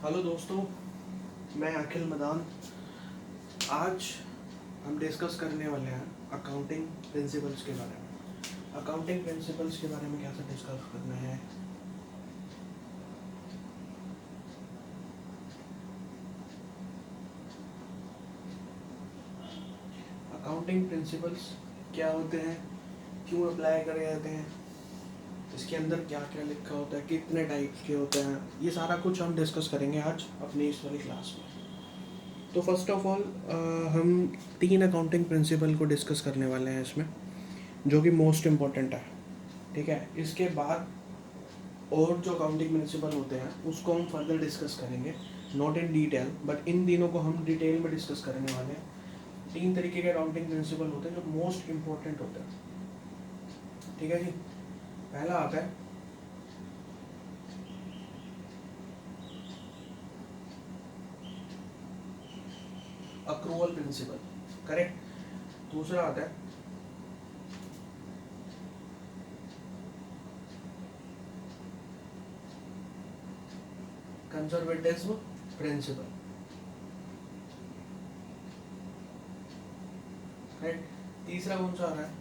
Hello दोस्तों, मैं अखिल मदान। आज हम डिस्कस करने वाले हैं अकाउंटिंग प्रिंसिपल्स के बारे में। अकाउंटिंग प्रिंसिपल्स के बारे में क्या सा डिस्कस करना है। अकाउंटिंग प्रिंसिपल्स क्या होते हैं, क्यों अप्लाई करे जाते हैं, इसके अंदर क्या क्या लिखा होता है, कितने टाइप्स के होते हैं, ये सारा कुछ हम डिस्कस करेंगे आज अपनी इस वाली क्लास में। तो फर्स्ट ऑफ ऑल हम 3 अकाउंटिंग प्रिंसिपल को डिस्कस करने वाले हैं इसमें, जो कि मोस्ट इम्पॉर्टेंट है। ठीक है, इसके बाद और जो अकाउंटिंग प्रिंसिपल होते हैं उसको हम फर्दर डिस्कस करेंगे, not in detail, but in तीनों को हम डिटेल में डिस्कस करने वाले हैं। 3 तरीके के अकाउंटिंग प्रिंसिपल होते हैं जो मोस्ट इम्पोर्टेंट होते हैं। ठीक है जी। पहला आता है अक्रूवल प्रिंसिपल, करेक्ट। दूसरा आता है कंजर्वेटिज्म प्रिंसिपल, राइट। तीसरा कौन सा आ रहा है?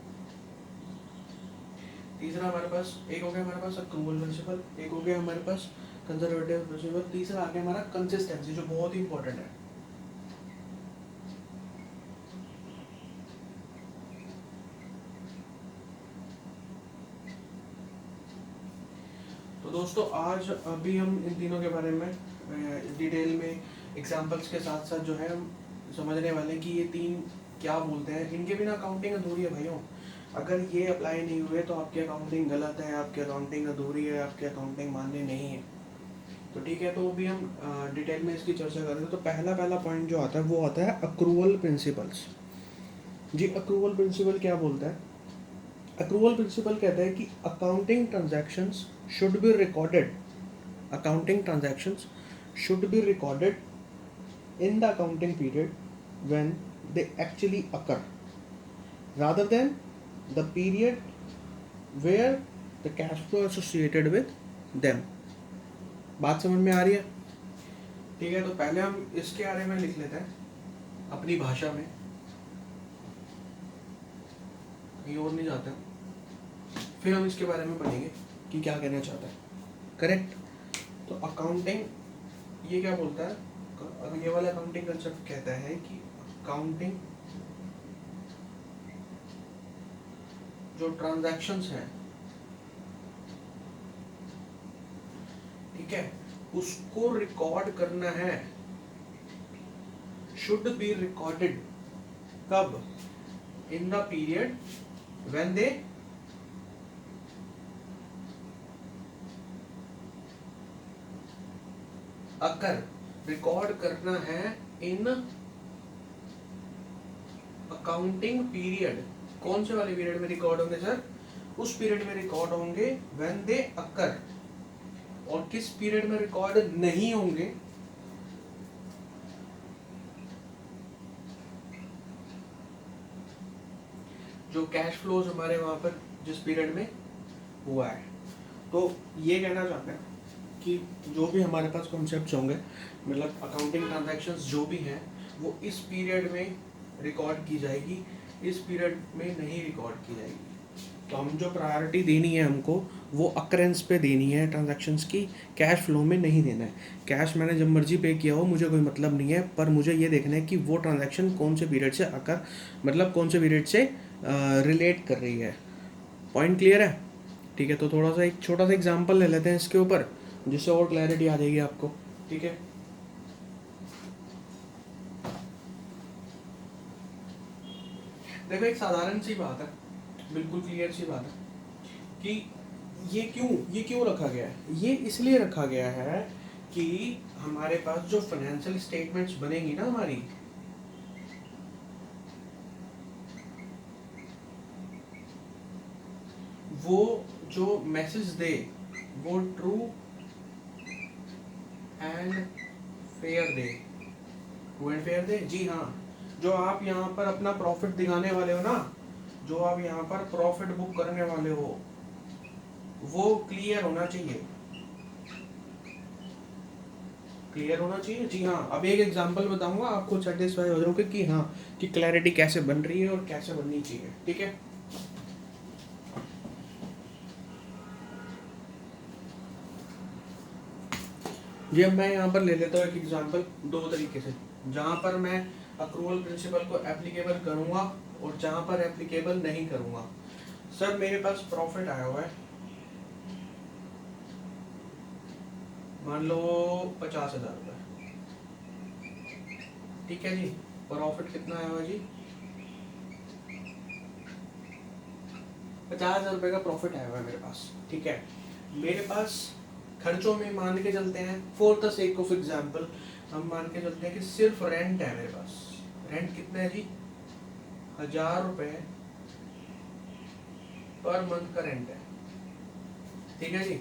तीसरा हमारे पास एक हो गया, हमारे पास अक्रूवल प्रिंसिपल, एक हो गया हमारे पास कंजर्वेटिव प्रिंसिपल, तीसरा आ गया हमारा कंसिस्टेंसी, जो बहुत ही इंपॉर्टेंट है। तो दोस्तों आज अभी हम इन तीनों के बारे में डिटेल में एग्जांपल्स के साथ साथ जो है हम समझने वाले हैं कि ये तीन क्या बोलते हैं। इनके बिना अकाउंटिंग अधूरी है भाइयों। अगर ये अप्लाई नहीं हुए तो आपकी अकाउंटिंग गलत है, आपकी अकाउंटिंग अधूरी है, आपकी अकाउंटिंग मान्य नहीं है। तो ठीक है, तो अभी हम डिटेल में इसकी चर्चा करेंगे। तो पहला पहला पॉइंट जो आता है वो आता है अक्रूवल प्रिंसिपल्स। जी, अक्रूवल प्रिंसिपल क्या बोलता है? अक्रूवल प्रिंसिपल कहता है कि accounting transactions should be recorded, accounting transactions should be recorded in the accounting period when they actually occur rather than the period where the cash flow associated with them। बात समझ में आ रही है? ठीक है, तो पहले हम इसके बारे में लिख लेते हैं अपनी भाषा में, कहीं और नहीं जाते हैं। फिर हम इसके बारे में पढ़ेंगे कि क्या कहना चाहता है, करेक्ट। तो अकाउंटिंग ये क्या बोलता है? ये वाला अकाउंटिंग कंसेप्ट कहता है कि अकाउंटिंग जो ट्रांजैक्शंस हैं, ठीक है, उसको रिकॉर्ड करना है, शुड बी रिकॉर्डेड। कब? In the period when they occur, record करना है इन अकाउंटिंग पीरियड। कौन से वाले पीरियड में रिकॉर्ड होंगे सर? उस पीरियड में रिकॉर्ड होंगे व्हेन दे अकर। और किस पीरियड में रिकॉर्ड नहीं होंगे? जो कैश फ्लोज हमारे वहां पर जिस पीरियड में हुआ है। तो ये कहना चाहते हैं कि जो भी हमारे पास कॉन्सेप्ट्स होंगे, मतलब अकाउंटिंग ट्रांजैक्शंस जो भी हैं, वो इस पीरियड में रिकॉर्ड की जाएगी, इस पीरियड में नहीं रिकॉर्ड की जाएगी। तो हम जो प्रायोरिटी देनी है हमको, वो अकरेंस पे देनी है ट्रांजैक्शंस की, कैश फ्लो में नहीं देना है। कैश मैंने जब मर्जी पे किया हो, मुझे कोई मतलब नहीं है, पर मुझे ये देखना है कि वो ट्रांजैक्शन कौन से पीरियड से अकर, मतलब कौन से पीरियड से रिलेट कर रही है। पॉइंट क्लियर है? ठीक है, तो थोड़ा सा एक छोटा सा एग्जांपल ले लेते हैं इसके ऊपर, जिससे और क्लैरिटी आ जाएगी आपको। ठीक है, देखो एक साधारण सी बात है, बिल्कुल क्लियर सी बात है कि ये क्यों रखा गया है। ये इसलिए रखा गया है कि हमारे पास जो फाइनेंशियल स्टेटमेंट्स बनेंगी ना हमारी, वो जो मैसेज दे वो ट्रू एंड फेयर दे। ट्रू एंड फेयर दे, जी हाँ। जो आप यहाँ पर अपना प्रॉफिट दिखाने वाले हो ना, जो आप यहाँ पर प्रॉफिट बुक करने वाले हो, वो क्लियर होना चाहिए। क्लियर होना चाहिए जी। हाँ, अब एक एग्जांपल बताऊंगा, आपको सेटिस्फाई हो जाओगे कि हाँ कि क्लैरिटी कैसे बन रही है और कैसे बननी चाहिए। ठीक है, जी अब मैं यहाँ पर ले लेता हूँ एक एग्जांपल दो तरीके से, जहाँ पर मैं अक्रूवल प्रिंसिपल को एप्लीकेबल करूँगा और जहाँ पर एप्लीकेबल नहीं करूँगा। सर मेरे पास प्रॉफिट आया हुआ है, मान लो 50,000 रुपये। ठीक है जी, प्रॉफिट कितना आया हुआ जी? 50,000 रुपये का प्रॉफिट आया हुआ है मेरे पास। ठीक है, मेरे पास खर्चों में मान के चलते हैं, for the sake of example हम मान के चलते हैं कि सिर्फ रेंट है मेरे पास। रेंट कितना है जी? 1,000 रुपये पर मंथ का रेंट है। ठीक है जी,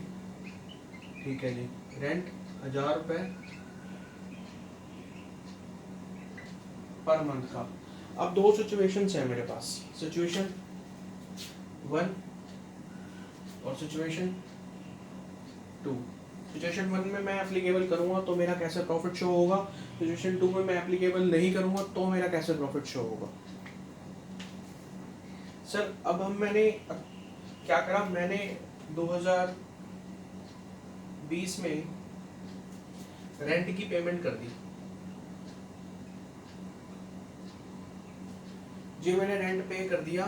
ठीक है जी, रेंट 1,000 रुपये पर मंथ का। अब दो सिचुएशंस है मेरे पास, सिचुएशन 1 और सिचुएशन 2। सिचुएशन 1 में मैं एप्लीकेबल करूंगा तो मेरा कैसे प्रॉफिट शो होगा, सिचुएशन 2 में मैं एप्लीकेबल नहीं करूंगा तो मेरा कैसे प्रॉफिट शो होगा। सर अब मैंने क्या करा, मैंने 2020 में रेंट की पेमेंट कर दी जी, मैंने रेंट पे कर दिया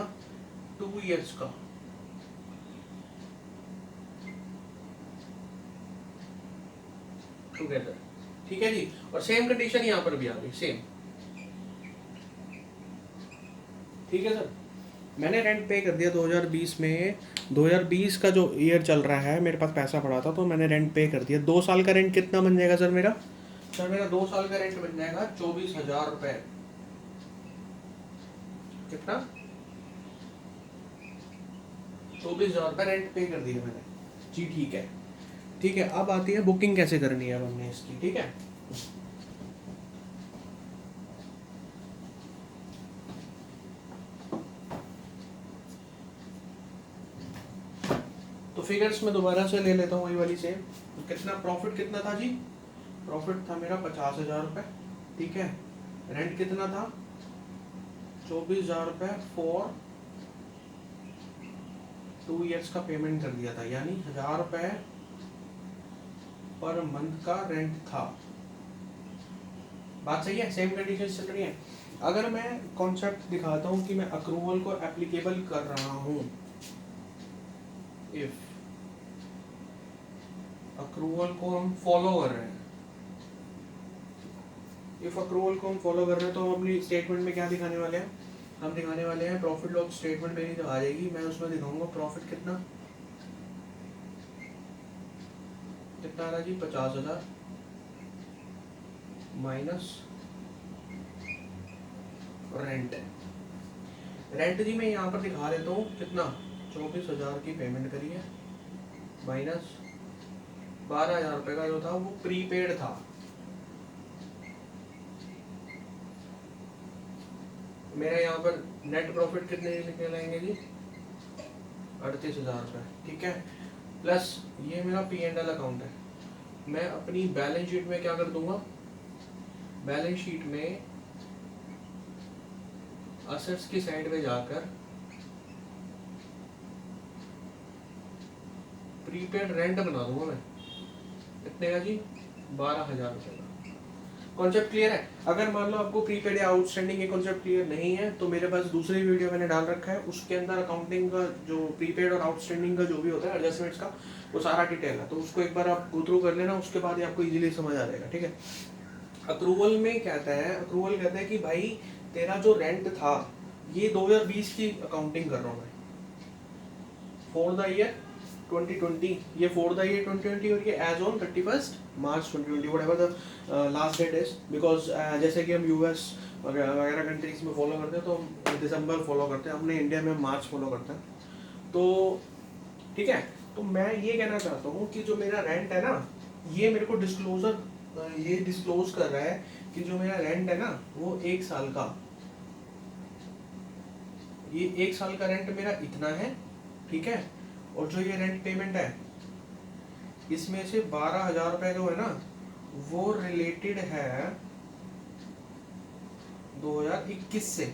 2 इयर्स का। टुगेदर। ठीक है जी, और सेम कंडीशन यहाँ पर भी आ गई, सेम। ठीक है सर, मैंने रेंट पे कर दिया 2020 में, 2020 का जो ईयर चल रहा है मेरे पास पैसा पड़ा था तो मैंने रेंट पे कर दिया। 2 साल का रेंट कितना बन जाएगा सर मेरा? सर मेरा 2 साल का रेंट बन जाएगा 24,000 रुपए। कितना? 24,000 रुपए रेंट पे कर दिया मैंने जी। ठीक है, ठीक है, अब आती है बुकिंग कैसे करनी है अब हमने इसकी। ठीक है, तो फिगर्स में दोबारा से ले लेता हूँ वही वाली सेम। तो कितना प्रॉफिट कितना था जी? प्रॉफिट था मेरा 50,000 रुपए। ठीक है, रेंट कितना था? 24,000 रुपए फॉर 2 इयर्स का पेमेंट कर दिया था, यानी 1,000 रुपए पर मंथ का रेंट था। बात सही है, सेम कंडीशन चल रही है। अगर मैं कॉन्सेप्ट दिखाता हूँ कि मैं अक्रूवल को एप्लीकेबल कर रहा हूँ, इफ अक्रूवल को हम फॉलो कर रहे हैं, इफ अक्रूवल को हम फॉलो कर रहे हैं तो हम अपनी स्टेटमेंट में क्या दिखाने वाले हैं? हम दिखाने वाले हैं प्रॉफिट लॉस स्टेटमेंट मेरी जो आ जाएगी, मैं उसमें दिखाऊंगा प्रॉफिट कितना कितना आ रहा जी? 50,000 माइनस रेंट। रेंट जी मैं यहाँ पर दिखा देता हूँ कितना, 24,000 की पेमेंट करी है, माइनस 12,000 रुपये का जो था वो प्रीपेड था। मेरा यहाँ पर नेट प्रॉफिट कितने लिखने लाएंगे जी? 38,000 रुपये। ठीक है, प्लस ये मेरा P&L अकाउंट है। मैं अपनी बैलेंस शीट में क्या कर दूंगा? बैलेंस शीट में असेट्स की साइड में जाकर प्रीपेड रेंट बना दूंगा मैं। कितने का जी? 12,000 रुपये का। कॉन्सेप्ट क्लियर है? अगर मान लो आपको प्रीपेड या आउटस्टैंडिंग के कॉन्सेप्ट क्लियर नहीं है तो मेरे पास दूसरी वीडियो मैंने डाल रखा है, उसके अंदर अकाउंटिंग का जो प्रीपेड और आउटस्टैंडिंग का जो भी होता है एडजस्टमेंट्स का, वो सारा डिटेल है, तो उसको एक बार आप गो थ्रू कर लेना, उसके बाद ही आपको इजीली समझ आ जाएगा। ठीक है, अक्रूवल में कहता है, अक्रूवल कहता है कि भाई तेरा जो रेंट था, ये 2020 की अकाउंटिंग कर रहा हूँ मैं, फॉर द ईयर 2020, ये फॉर द ईयर 2020 और ये as on 31 March 2020, whatever the last date is, because जैसे कि हम यूएस वगैरह कंट्रीज में फॉलो करते हैं तो हम दिसंबर फॉलो करते हैं, अपने इंडिया में मार्च फॉलो करते हैं। तो ठीक है, तो मैं ये कहना चाहता हूँ कि जो मेरा रेंट है ना, ये मेरे को ये डिस्क्लोज कर रहा है कि जो मेरा रेंट है ना वो 1 साल का, ये 1 साल का रेंट मेरा इतना है। ठीक है, और जो ये रेंट पेमेंट है इसमें से 12,000 रुपये जो है ना वो रिलेटेड है 2021 से।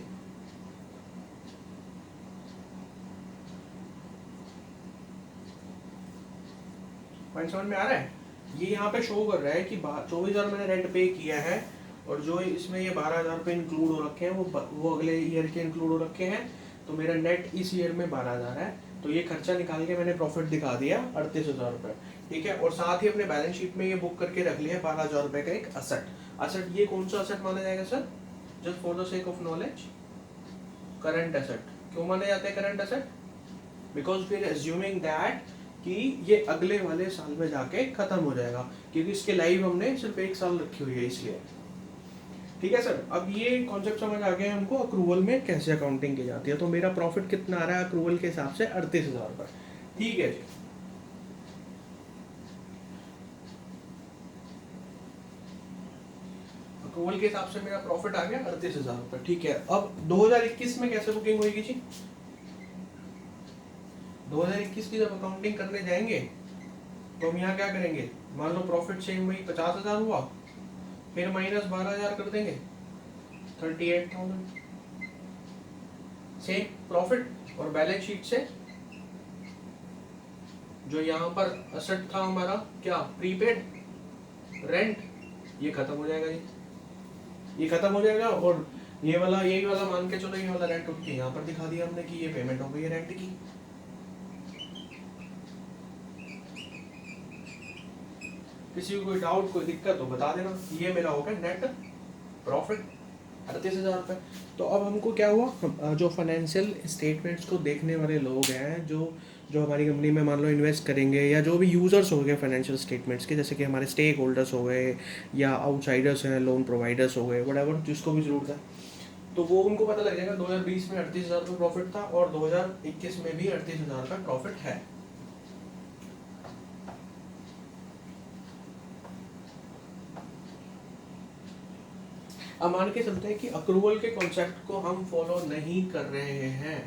पॉइंट समझ में आ रहा है? ये यहाँ पे शो कर रहा है कि 24,000 मैंने रेंट पे किया है, और जो इसमें ये 12,000 रुपये इंक्लूड हो रखे हैं वो अगले ईयर के इंक्लूड हो रखे हैं, तो मेरा नेट इस ईयर में 12,000 है। तो ये खर्चा निकाल के मैंने प्रॉफिट दिखा दिया 38,000 रुपये, ठीक है। और साथ ही अपने बैलेंस शीट में ये बुक करके रख लिया 12,000 रुपये का एक असेट। असेट ये कौन सा असेट माना जाएगा sir? Just for the sake of knowledge, current asset. क्यों माने जाते हैं current asset? Because we are assuming that कि ये अगले वाले साल में जाके खत्म हो जाएगा, क्योंकि इसके लाइव हमने सिर्फ 1 साल रखी हुई है इसलिए। ठीक है सर। अब ये कॉन्सेप्ट समझ आ गया हमको अक्रूवल में कैसे अकाउंटिंग की जाती है। तो मेरा प्रॉफिट कितना आ रहा है अक्रूवल के हिसाब से? 38,000 रुपये, ठीक है जी। अक्रूवल के हिसाब से मेरा प्रॉफिट आ गया 38,000 रुपये, ठीक है। अब 2021 में कैसे बुकिंग होगी जी? 2021 की जब अकाउंटिंग करने जाएंगे तो हम यहाँ क्या करेंगे? मान लो प्रॉफिट सेम वही 50,000 हुआ, फिर माइनस 12,000 कर देंगे, 38,000 सेम प्रॉफिट। और बैलेंस शीट से जो यहाँ पर असेट था हमारा क्या? प्रीपेड रेंट, ये खत्म हो जाएगा जी, ये खत्म हो जाएगा। और ये वाला यही वाला मान के चलो, ये वाला रेंट उठ के यहाँ पर दिखा दिया हमने कि ये पेमेंट हो गई है रेंट की। किसी को कोई डाउट कोई दिक्कत हो बता देना। ये मेरा हो गया नेट प्रॉफिट 38,000 रुपये। तो अब हमको क्या हुआ, जो फाइनेंशियल स्टेटमेंट्स को देखने वाले लोग हैं, जो जो हमारी कंपनी में मान लो इन्वेस्ट करेंगे, या जो भी यूज़र्स हो गए फाइनेंशियल स्टेटमेंट्स के, जैसे कि हमारे स्टेक होल्डर्स हो गए या आउटसाइडर्स हैं, लोन प्रोवाइडर्स हो गए, व्हाटएवर जिसको भी जरूरत है, तो वो उनको पता लग जाएगा 2020 में 38,000 रुपये प्रॉफिट था और 2021 में भी 38,000 रुपये प्रॉफिट है। अब मान के चलते हैं कि अक्रूवल के कॉन्सेप्ट को हम फॉलो नहीं कर रहे हैं।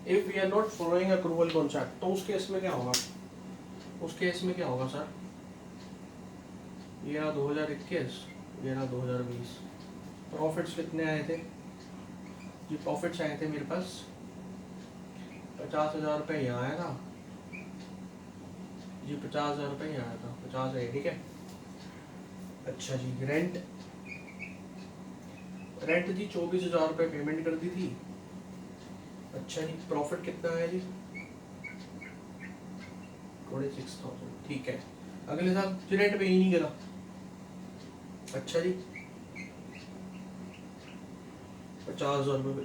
If we are not following accrual concept, तो उस केस में क्या होगा? उस केस में क्या होगा सर? ये रहा 2021, ये रहा 2020। प्रॉफिट्स कितने आए थे? ये प्रॉफिट्स आए थे मेरे पास 50,000 रुपये यहाँ आया था, ये 50,000 रुपये यहाँ आया था, 50 है, ठीक है। अच्छा जी, रेंट जी 24,000 रुपये पेमेंट कर दी थी। अच्छा जी, प्रॉफिट कितना आया जी? 46,000, ठीक है। अगले साल जी रेंट पे ही नहीं करा। अच्छा जी, 50,000 रुपये,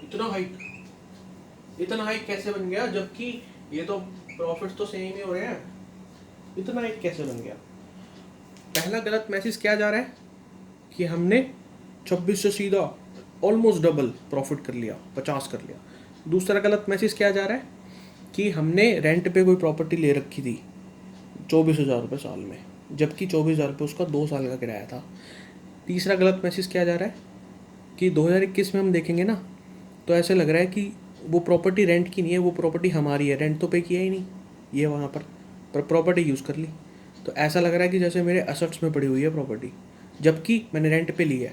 इतना हाइक कैसे बन गया? जबकि ये तो प्रॉफिट तो सेम ही हो रहे हैं, इतना हाइक कैसे बन गया? पहला गलत मैसेज क्या जा रहा है कि हमने 26 से सीधा ऑलमोस्ट डबल प्रॉफिट कर लिया, 50 कर लिया। दूसरा गलत मैसेज क्या जा रहा है कि हमने रेंट पे कोई प्रॉपर्टी ले रखी थी 24,000 रुपये साल में, जबकि 24,000 रुपये उसका 2 साल का किराया था। तीसरा गलत मैसेज क्या जा रहा है कि 2021 में हम देखेंगे ना, तो ऐसे लग रहा है कि वो प्रॉपर्टी रेंट की नहीं है, वो प्रॉपर्टी हमारी है, रेंट तो पे किया ही नहीं, ये वहाँ पर प्रॉपर्टी यूज़ कर ली। तो ऐसा लग रहा है कि जैसे मेरे असेट्स में पड़ी हुई है प्रॉपर्टी, जबकि मैंने रेंट पे ली है।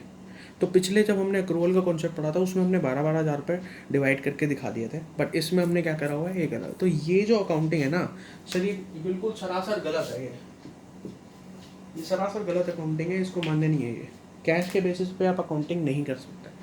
तो पिछले जब हमने अक्रूवल का कॉन्सेप्ट पढ़ा था उसमें हमने 12,000 रुपये डिवाइड करके दिखा दिए थे, बट इसमें हमने क्या करा हुआ है, ये करा। तो ये जो अकाउंटिंग है ना सर, ये बिल्कुल सरासर गलत है। ये सरासर गलत अकाउंटिंग है, इसको मान्य नहीं है। ये कैश के बेसिस पे आप अकाउंटिंग नहीं कर सकते।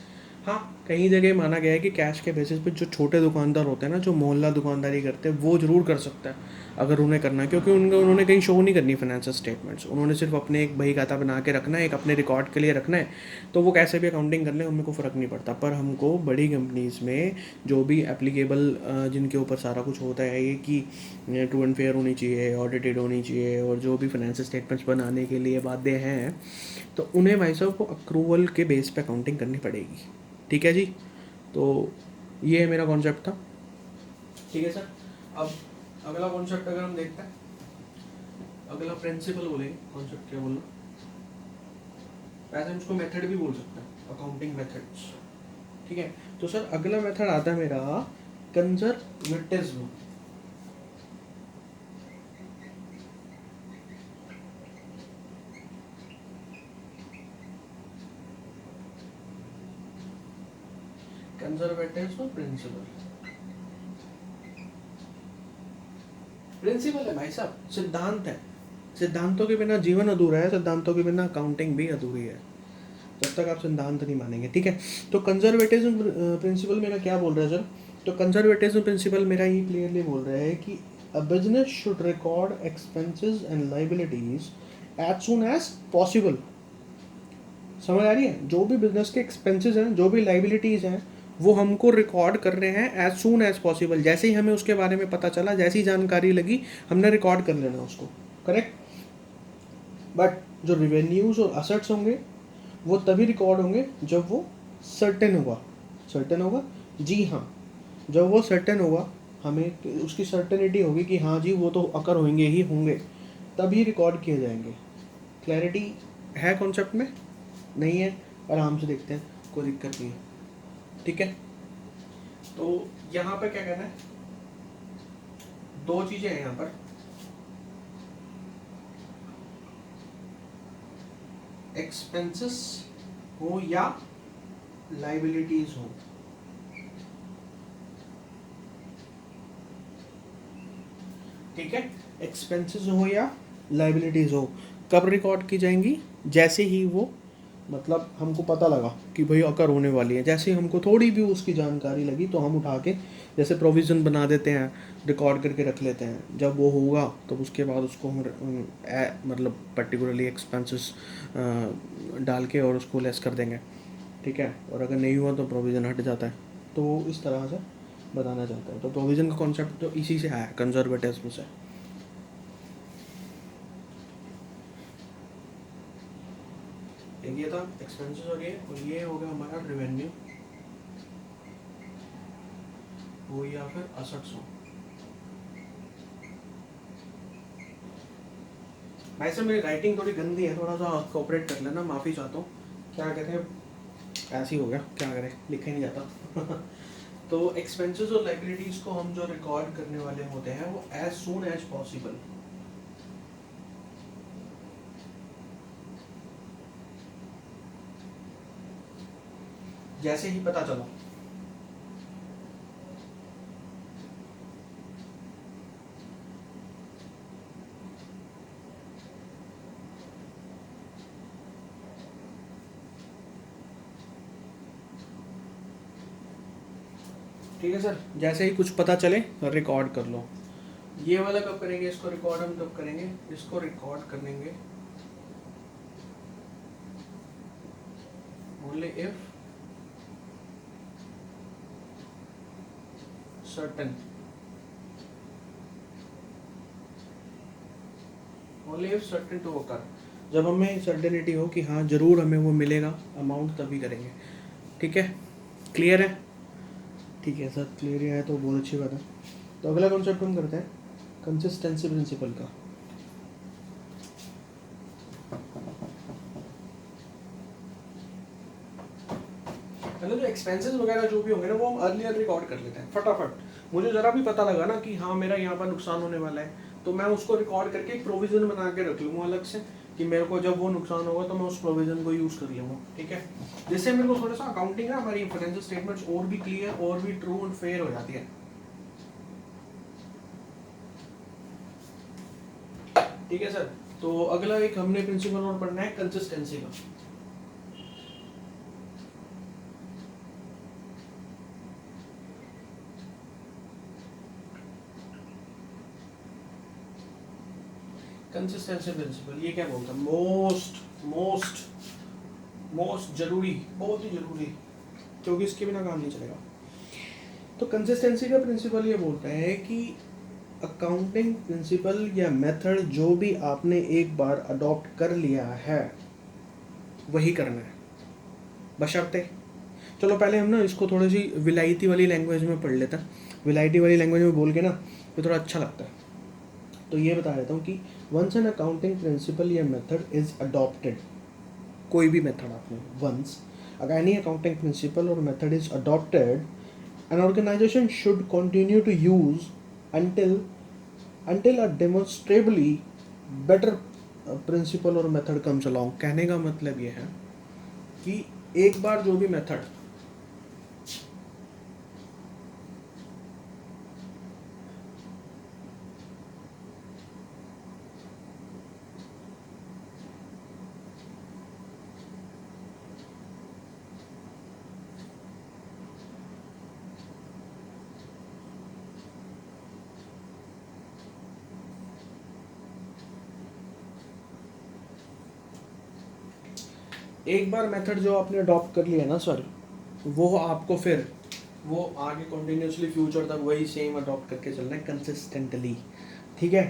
हाँ, कई जगह माना गया है कि कैश के बेसिस पे जो छोटे दुकानदार होते हैं ना, जो मोहल्ला दुकानदारी करते हैं, वो ज़रूर कर सकता है अगर उन्हें करना है, क्योंकि उन्होंने कहीं शो नहीं करनी फाइनेंशियल स्टेटमेंट्स, उन्होंने सिर्फ अपने एक बही खाता बना के रखना है, एक अपने रिकॉर्ड के लिए रखना है, तो वो कैसे भी अकाउंटिंग कर ले, हमें को फ़र्क नहीं पड़ता। पर हमको बड़ी कंपनीज़ में जो भी एप्लीकेबल, जिनके ऊपर सारा कुछ होता है, ये कि ट्रू एंड फेयर होनी चाहिए, ऑडिटेड होनी चाहिए, और जो भी फाइनेंशियल स्टेटमेंट्स बनाने के लिए बाध्य हैं, तो उन्हें भाई साहब को अक्रूवल के बेस पे अकाउंटिंग करनी पड़ेगी। ठीक है जी, तो ये मेरा कॉन्सेप्ट था। ठीक है सर। अब अगला कॉन्सेप्ट अगर हम देखते हैं, अगला प्रिंसिपल बोलेंगे, कॉन्सेप्ट क्या बोलना, वैसे हम उसको मेथड भी बोल सकते हैं, अकाउंटिंग मेथड्स। ठीक है, तो सर अगला मेथड आता है मेरा कंजर्वेटिज्म। कंजर्वेटिव प्रिंसिपल, प्रिंसिपल है भाई साहब, सिद्धांत है। सिद्धांतों के बिना जीवन अधूरा है, सिद्धांतों के बिना अकाउंटिंग भी अधूरी है, जब तक आप सिद्धांत नहीं मानेंगे। ठीक है, तो कंजर्वेटिज्म प्रिंसिपल मेरा क्या बोल रहा है सर? तो कंजर्वेटिज्म प्रिंसिपल मेरा ये क्लियरली बोल रहा है कि a business should record expenses and liabilities as soon as possible. समझ आ रही है? जो भी बिजनेस के एक्सपेंसेस हैं, जो भी लाइबिलिटीज़ हैं, वो हमको रिकॉर्ड कर रहे हैं एज सून एज पॉसिबल। जैसे ही हमें उसके बारे में पता चला, जैसी जानकारी लगी, हमने रिकॉर्ड कर लेना उसको, करेक्ट। बट जो रिवेन्यूज और असेट्स होंगे वो तभी रिकॉर्ड होंगे जब वो सर्टेन होगा। सर्टेन होगा, जी हाँ, जब वो सर्टेन होगा, हमें उसकी सर्टेनिटी होगी कि हाँ जी वो तो अकर होंगे ही होंगे, तभी रिकॉर्ड किए जाएंगे। क्लैरिटी है कॉन्सेप्ट में? नहीं है? आराम से देखते हैं, कोई दिक्कत नहीं है। ठीक है, तो यहाँ पर क्या कहना है, दो चीज़ें हैं यहाँ पर। एक्सपेंसेस हो या लाइबिलिटीज हो, ठीक है, एक्सपेंसेस हो या लाइबिलिटीज हो, कब रिकॉर्ड की जाएंगी? जैसे ही वो, मतलब हमको पता लगा कि भाई अकर होने वाली है, जैसे ही हमको थोड़ी भी उसकी जानकारी लगी तो हम उठा के जैसे प्रोविज़न बना देते हैं, रिकॉर्ड करके रख लेते हैं। जब वो होगा तो उसके बाद उसको हम मतलब पर्टिकुलरली एक्सपेंसेस डाल के और उसको लेस कर देंगे। ठीक है, और अगर नहीं हुआ तो प्रोविज़न हट जाता है। तो वो इस तरह से बताना चाहता है। तो प्रोविज़न का कॉन्सेप्ट तो इसी से आया है, कंजर्वेटिज्म से। ये था एक्सपेंसेस हो गए, और ये होगा हमारा रेवेन्यू हो या फिर असेट्स हो। वैसे मेरी राइटिंग थोड़ी गंदी है, थोड़ा सा कोऑपरेट कर लेना, माफ़ी चाहता हूँ। क्या कहते हैं, ऐसे ही हो गया, क्या करें, लिखा ही नहीं जाता। तो एक्सपेंसेस और लाइबिलिटीज़ को हम जो रिकॉर्ड करने वाले होते हैं वो एज सून एज पॉसिबल, जैसे ही पता चला। ठीक है सर, जैसे ही कुछ पता चले रिकॉर्ड कर लो। ये वाला कब करेंगे, इसको रिकॉर्ड हम कब करेंगे? इसको रिकॉर्ड करेंगे only if certain, only if certain to occur, जब हमें सर्टेनिटी हो कि हाँ ज़रूर हमें वो मिलेगा अमाउंट, तभी करेंगे। ठीक है, क्लियर है? ठीक है सर, क्लियर है तो बहुत अच्छी बात है। तो अगला कॉन्सेप्ट हम करते हैं कंसिस्टेंसी प्रिंसिपल का। पहले जो एक्सपेंसेस वगैरह जो भी होंगे ना वो हम अर्लियर रिकॉर्ड कर लेते हैं फटाफट। मुझे ज़रा भी पता लगा ना कि हाँ मेरा यहाँ पर नुकसान होने वाला है, तो मैं उसको रिकॉर्ड करके एक प्रोविज़न बना के रख लूँगा अलग से, कि मेरे को जब वो नुकसान होगा तो मैं उस प्रोविज़न को यूज़ कर लूँगा। ठीक है, जिससे मेरे को थोड़ा सा अकाउंटिंग ना, हमारी फाइनेंशियल स्टेटमेंट्स और भी क्लियर और भी ट्रू एंड फेयर हो जाती है। ठीक है सर, तो अगला एक हमने प्रिंसिपल और पढ़ना है कंसिस्टेंसी का। कंसिस्टेंसी प्रिंसिपल ये क्या बोलता है? मोस्ट जरूरी, बहुत ही जरूरी, क्योंकि इसके बिना काम नहीं चलेगा। तो कंसिस्टेंसी का प्रिंसिपल ये बोलता है कि अकाउंटिंग प्रिंसिपल या मेथड जो भी आपने एक बार अडॉप्ट कर लिया है वही करना है, बशर्ते। चलो पहले हम ना इसको थोड़ी सी विलायती वाली लैंग्वेज में पढ़ लेते हैं। विलायती वाली लैंग्वेज में बोल के ना ये थोड़ा अच्छा लगता है। तो ये बता देता हूँ कि वंस एन अकाउंटिंग प्रिंसिपल या मेथड इज अडॉप्टेड, कोई भी मेथड आपने, वंस अगर एनी अकाउंटिंग प्रिंसिपल और method is adopted, an organization should continue to use until a demonstrably better principle और मेथड comes along। कहने का मतलब ये है कि एक बार जो भी मेथड एक बार मेथड जो आपने अडॉप्ट कर लिया ना सर, वो आपको फिर वो आगे कंटिन्यूसली फ्यूचर तक वही सेम अडॉप्ट करके चलना है कंसिस्टेंटली, ठीक है।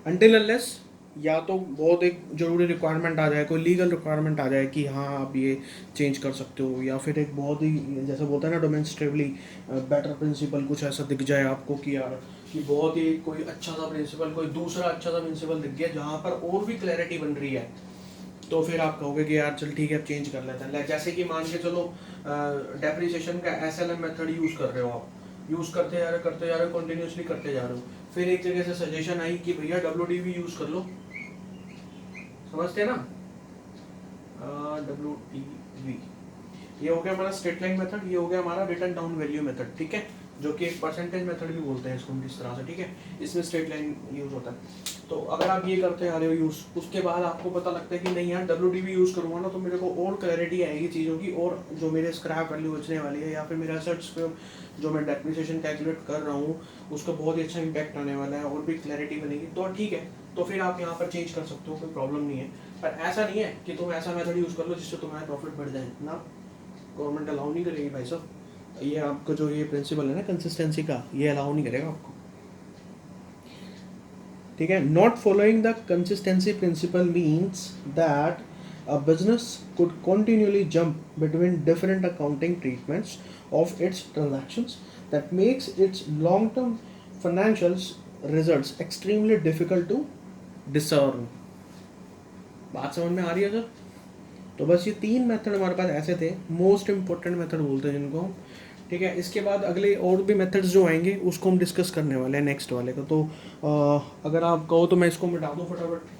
अनटिल अनलेस या तो बहुत एक ज़रूरी रिक्वायरमेंट आ जाए, कोई लीगल रिक्वायरमेंट आ जाए कि हाँ आप ये चेंज कर सकते हो, या फिर एक बहुत ही जैसे बोलते हैं ना डोमेस्टिवली बेटर प्रिंसिपल कुछ ऐसा दिख जाए आपको कि यार कि बहुत ही कोई अच्छा सा प्रिंसिपल, कोई दूसरा अच्छा सा प्रिंसिपल दिख गया जहाँ पर और भी क्लैरिटी बन रही है, तो फिर आप कहोगे कि यार चल ठीक है अब चेंज कर लेते हैं। जैसे कि मान के चलो डेप्रिसिएशन का SLM मेथड यूज़ कर रहे हो आप, यूज़ करते जा रहे हो कंटिन्यूसली करते जा रहे हो, फिर एक जगह से सजेशन आई कि भैया WDV यूज़ कर लो, समझते हैं ना, WDV, ये हो गया हमारा स्ट्रेट लाइन मेथड, ये हो गया हमारा रिटर्न डाउन वैल्यू मेथड, ठीक है, जो कि एक परसेंटेज मेथड भी बोलते हैं इसको इस तरह से, ठीक है, इसमें स्ट्रेट लाइन यूज़ होता है। तो अगर आप ये करते आ रहे हो यूज़, उसके बाद आपको पता लगता है कि नहीं यार WDV यूज़ करूँगा ना तो मेरे को और क्लैरिटी आएगी चीज़ों की, और जो मेरे स्क्रैप वैल्यू बचने वाली है या फिर मेरे एसेट्स पे जो मैं डेप्रिसिएशन कैलकुलेट कर रहा हूँ उसका बहुत ही अच्छा इंपैक्ट आने वाला है और भी क्लैरिटी बनेगी, तो ठीक है, तो फिर आप यहाँ पर चेंज कर सकते हो, कोई प्रॉब्लम नहीं है। पर ऐसा नहीं है कि तुम ऐसा मेथड यूज़ कर लो जिससे तुम्हारा प्रॉफिट बढ़ जाए ना, गवर्नमेंट अलाउ नहीं करेगी भाई साहब, ये आपका जो ये प्रिंसिपल है ना कंसिस्टेंसी का, ये अलाउ नहीं करेगा आपको, ठीक है। Not following the consistency principle means that a business could continually jump between different accounting treatments of its transactions that makes its long-term financials results extremely difficult to discern। बात समझ में आ रही है सर? तो बस ये 3 मेथड हमारे पास ऐसे थे, मोस्ट इंपॉर्टेंट मेथड बोलते हैं जिनको हम, ठीक है। इसके बाद अगले और भी मेथड्स जो आएंगे उसको हम डिस्कस करने वाले हैं नेक्स्ट वाले का, तो अगर आप कहो तो मैं इसको मिटा दूँ फटाफट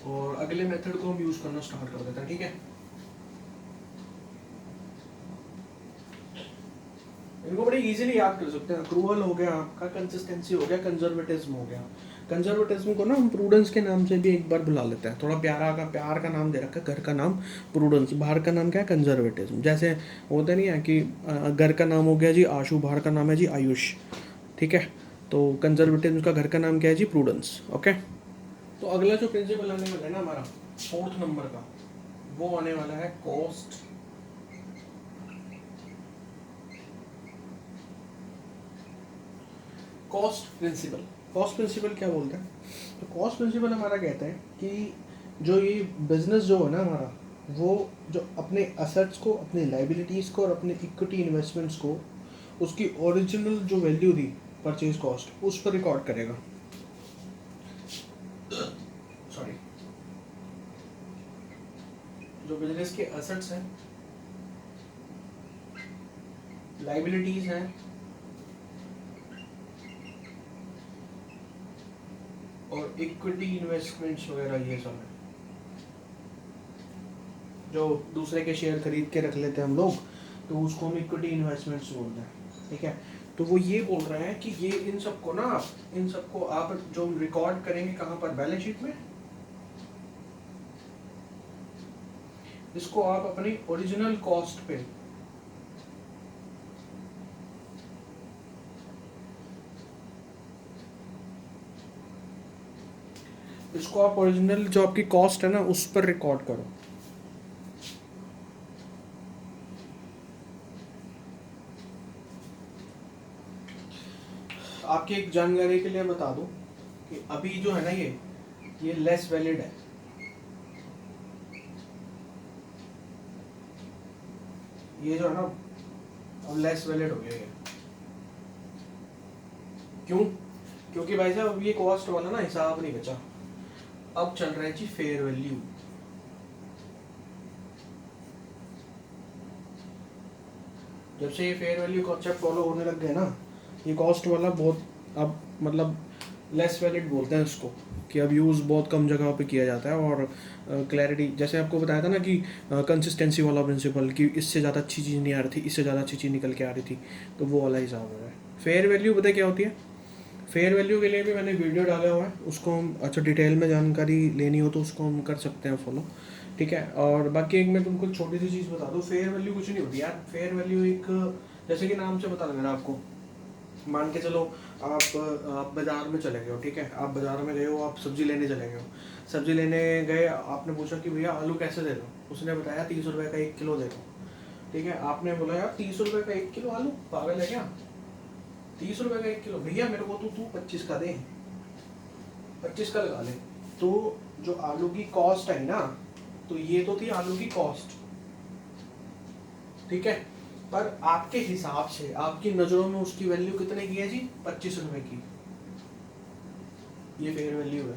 और अगले मेथड को हम यूज़ करना स्टार्ट कर देते हैं, ठीक है। इनको बड़े इजीली याद कर सकते हैं, अक्रूवल हो गया आपका, कंसिस्टेंसी हो गया, कंजर्वेटिज्म हो गया। कंजर्वेटिज्म को ना हम प्रूडेंस के नाम से भी एक बार बुला लेते हैं, थोड़ा प्यार का नाम दे रखा है, घर का नाम प्रूडेंस, बाहर का नाम क्या है कंजर्वेटिज्म। जैसे होता नहीं है कि घर का नाम हो गया जी आशु, बाहर का नाम है जी आयुष, ठीक है, तो कंजर्वेटिज्म का घर का नाम क्या है जी प्रूडेंस, ओके। तो अगला जो प्रिंसिपल आने वाला है ना हमारा 4th नंबर का, वो आने वाला है कॉस्ट प्रिंसिपल। कॉस्ट प्रिंसिपल क्या बोलते हैं? तो कॉस्ट प्रिंसिपल हमारा कहता है कि जो ये बिजनेस जो है ना हमारा, वो जो अपने असेट्स को, अपने लाइबिलिटीज़ को और अपने इक्विटी इन्वेस्टमेंट्स को उसकी ओरिजिनल जो वैल्यू थी परचेज कॉस्ट उस पर रिकॉर्ड करेगा, सॉरी, जो बिजनेस के असेट्स हैं, लाइबिलिटीज़ हैं और इक्विटी इन्वेस्टमेंट्स वगैरह ये सब है, जो दूसरे के शेयर खरीद के रख लेते हैं हम लोग, तो उसको हम इक्विटी इन्वेस्टमेंट्स बोलते हैं, ठीक है। तो वो ये बोल रहे हैं कि ये इन सबको ना, इन सबको आप जो रिकॉर्ड करेंगे कहाँ पर, बैलेंस शीट में, इसको आप अपनी ओरिजिनल कॉस्ट पे, इसको आप ओरिजिनल जो आपकी कॉस्ट है ना उस पर रिकॉर्ड करो। आपकी एक जानकारी के लिए बता दूं कि अभी जो है ना ये लेस वैलिड है, ये जो है ना अब लेस वैलिड हो गया ये। क्यों? क्योंकि भाई साहब अब ये कॉस्ट वाला ना हिसाब नहीं बचा, अब चल रहा है जी फेयर वैल्यू। जब से ये फेयर वैल्यू कॉन्सेप्ट फॉलो होने लग गए ना, ये कॉस्ट वाला बहुत अब मतलब लेस वैलिड बोलते हैं उसको, कि अब यूज़ बहुत कम जगह पे किया जाता है। और क्लैरिटी जैसे आपको बताया था ना कि कंसिस्टेंसी वाला प्रिंसिपल, कि इससे ज़्यादा अच्छी चीज़ नहीं आ रही थी, इससे ज़्यादा अच्छी चीज़ निकल के आ रही थी, तो वो वाला हिसाब हो रहा है। फेयर वैल्यू पता क्या होती है? फेयर वैल्यू के लिए भी मैंने वीडियो डाला हुआ है, उसको हम अच्छा डिटेल में जानकारी लेनी हो तो उसको हम कर सकते हैं फॉलो, ठीक है। और बाकी एक मैं तुमको छोटी सी चीज़ बता दूँ, फेयर वैल्यू कुछ नहीं होती यार। फेयर वैल्यू एक, जैसे कि नाम से पता लग रहा है आपको, मान के चलो आप बाज़ार में चले गए हो, ठीक है, आप बाज़ार में गए हो, आप सब्ज़ी लेने चले गए हो, सब्ज़ी लेने गए, आपने पूछा कि भैया आलू कैसे दे दो, उसने बताया 30 रुपये का 1 किलो दे दो, ठीक है, आपने बोला यार 30 रुपये का 1 किलो आलू, पागल है क्या, 30 रुपये का 1 किलो, भैया मेरे को तो तू 25 का दे, 25 का लगा ले। तो जो आलू की कॉस्ट है ना, तो ये तो थी आलू की कॉस्ट, ठीक है, पर आपके हिसाब से आपकी नज़रों में उसकी वैल्यू कितने की है जी, 25 रुपये की, ये फेयर वैल्यू है,